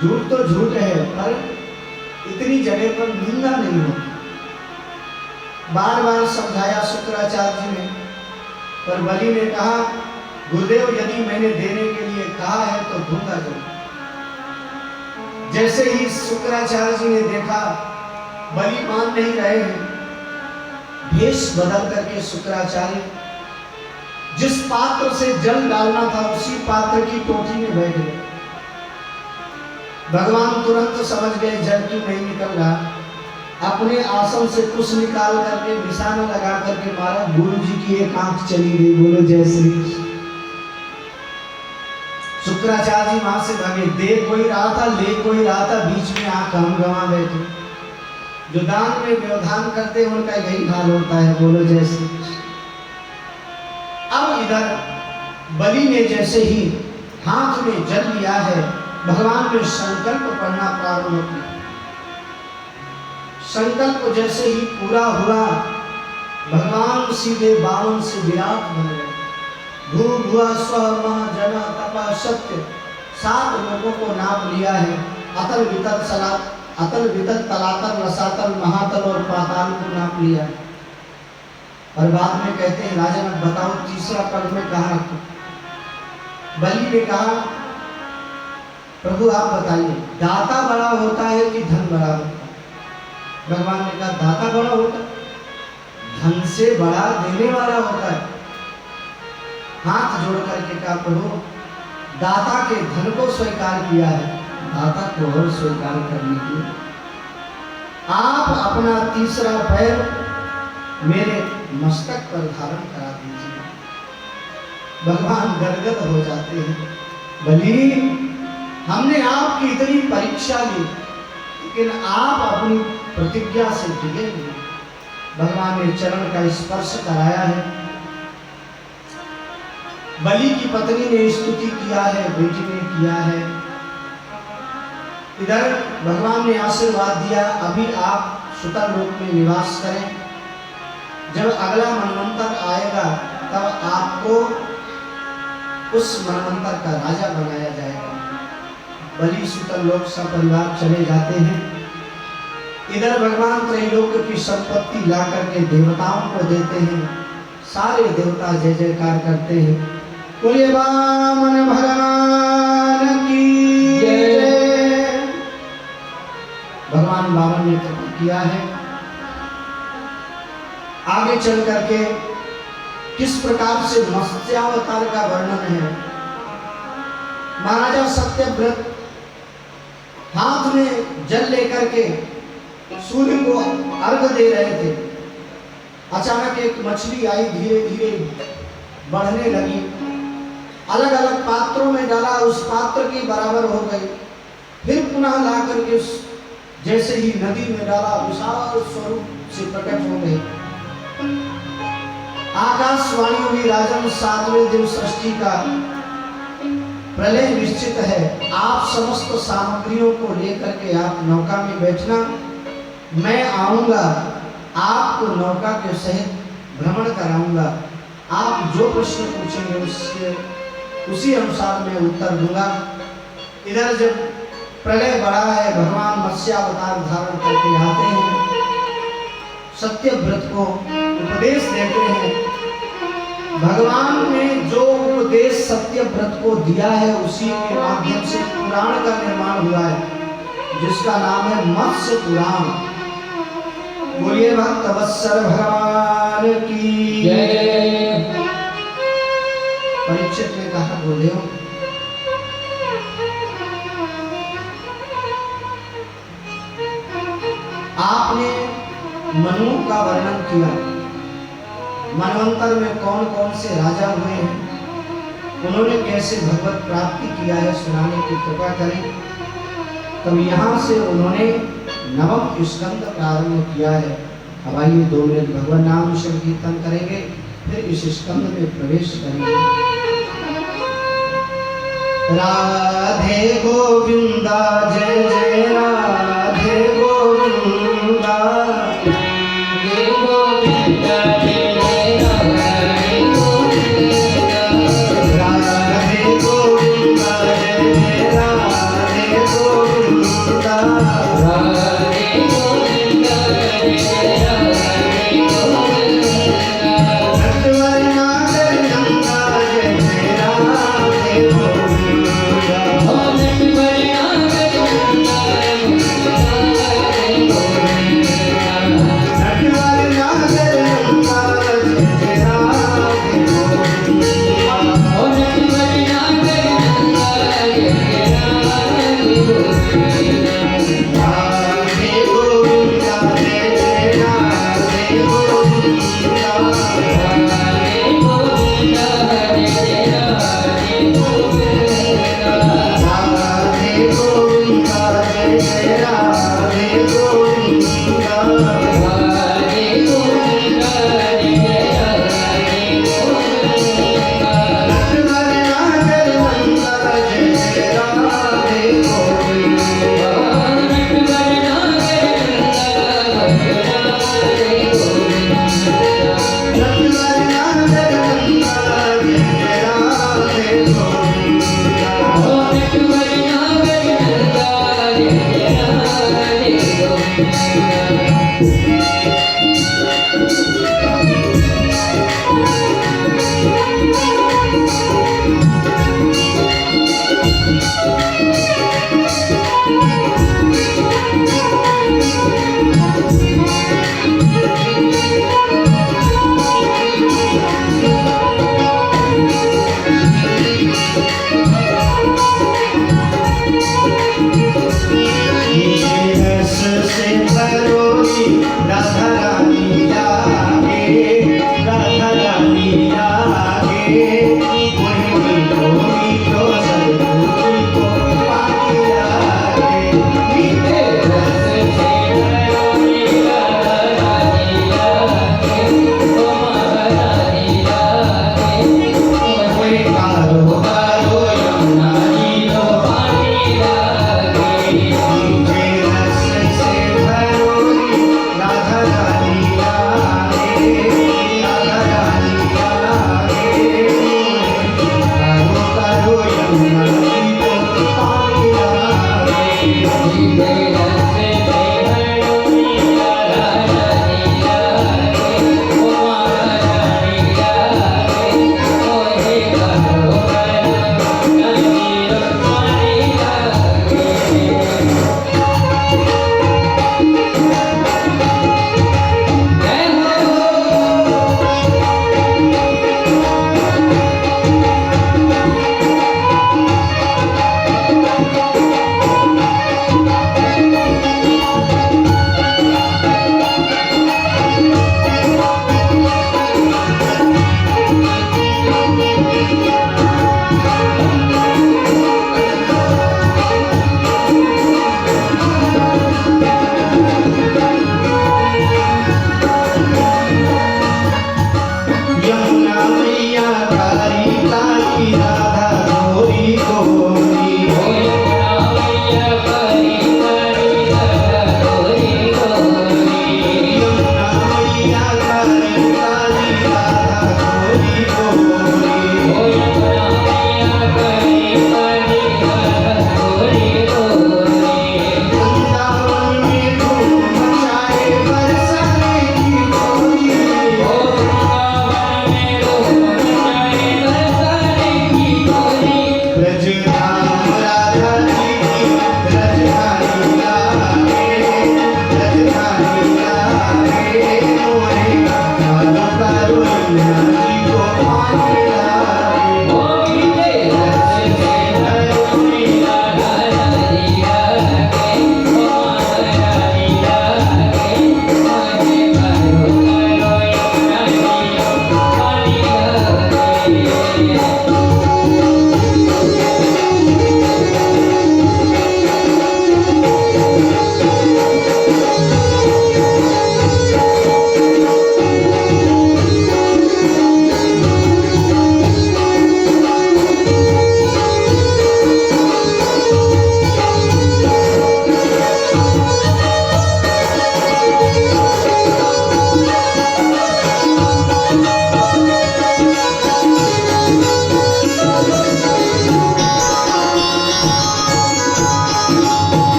झूठ तो झूठ है, पर इतनी जगह पर निंदा नहीं होती। बार बार समझाया शुक्राचार्य जी ने, पर बलि ने कहा गुरुदेव यदि मैंने देने के लिए कहा है तो दूंगा जरूर। जैसे ही शुक्राचार्य जी ने देखा बलि मान नहीं रहे हैं, भेष बदल करके शुक्राचार्य जिस पात्र से जल डालना था उसी पात्र की टोटी में बैठ गए। भगवान तुरंत समझ गए जल क्यों नहीं निकल रहा, अपने आसन से कुछ निकाल करके निशाना लगा करके मारा, गुरु जी की एक आंख चली गई। बोलो जय श्री कृष्ण। शुक्राचार्य जी वहां से भागे, दे कोई रहा था, ले कोई रहा था, बीच में आंख हम गंवा बैठे। जो दान में व्यवधान करते हैं उनका यही हाल होता है। बोलो जय श्री कृष्ण। अब इधर बलि ने जैसे ही हाथ में जल लिया है, भगवान ने संकल्प पढ़ना प्रारंभ किया। संकल्प जैसे ही पूरा हुआ, भगवान सीधे बावन से विराट बन गए। भू भुआ स्व मह जन तपा सत्य 7 लोगों को नाम लिया है। अतल वितल सलात, अतल वितल तलातल रसातल महातल और पाताल को नाम लिया है। और बाद में कहते हैं राजन अब बताओ तीसरा पद में कहाँ रखो। बलि ने कहा प्रभु आप बताइए दाता बड़ा होता है कि धन बड़ा होता है? भगवान ने कहा दाता बड़ा होता है, धन से बड़ा देने वाला होता है। हाथ जोड़ करके कहा प्रभु दाता के धन को स्वीकार किया है, दाता को और स्वीकार करने की आप अपना तीसरा पैर मेरे मस्तक पर धारण करा दीजिए। भगवान गदगद हो जाते हैं। बलि हमने आपकी इतनी परीक्षा ली, लेकिन आप अपनी प्रतिज्ञा से डिगे नहीं। भगवान ने चरण का स्पर्श कराया है। बलि की पत्नी ने स्तुति किया है, बेटी ने किया है। इधर भगवान ने आशीर्वाद दिया अभी आप सुतल लोक में निवास करें, जब अगला मनवंतर आएगा तब आपको उस मनवंतर का राजा बनाया जाएगा। बलि सुतल लोक सब परिवार चले जाते हैं। इधर भगवान त्रैलोक की संपत्ति ला करके देवताओं को देते हैं। सारे देवता जय जयकार करते हैं। बोलिए वामन भगवान की जय। भगवान वामन ने तप किया है। आगे चल करके किस प्रकार से मत्स्यावतार का वर्णन है। महाराजा सत्यव्रत हाथ में जल लेकर के सूर्य को अर्घ दे रहे थे। अचानक एक मछली आई, धीरे धीरे बढ़ने लगी, अलग अलग पात्रों में डाला, उस पात्र की बराबर हो गई। फिर पुनः ला करके जैसे ही नदी में डाला, विशाल स्वरूप से प्रकट हो गई। आकाशवाणी हुई, राजन 7वें दिन सृष्टि का प्रलय निश्चित है। आप समस्त सामग्रियों को लेकर के आप नौका में बैठना, मैं आऊंगा, आपको नौका के सहित भ्रमण कराऊंगा। आप जो प्रश्न पूछेंगे उसी अनुसार मैं उत्तर दूंगा। इधर जब प्रलय बड़ा है, भगवान मत्स्यावतार धारण करके आते हैं, सत्यव्रत को उपदेश देते हैं। भगवान ने जो उपदेश सत्यव्रत को दिया है, उसी के माध्यम से पुराण का निर्माण हुआ है, जिसका नाम है मत्स्य पुराण। बोलिए भक्त वत्सल भगवान की जय। परीक्षित ने कहा, बोले हो आपने मनु का वर्णन किया, मनवंतर में कौन कौन से राजा हुए हैं, उन्होंने कैसे भगवत प्राप्ति किया है, सुनाने की कृपा करें। तब यहाँ से उन्होंने नवम स्कंद प्रारंभ किया है। अब आइए 2 मिनट भगवान नाम संकीर्तन करेंगे, फिर इस स्कंद में प्रवेश करेंगे। राधे गोविंदा जय जय राम।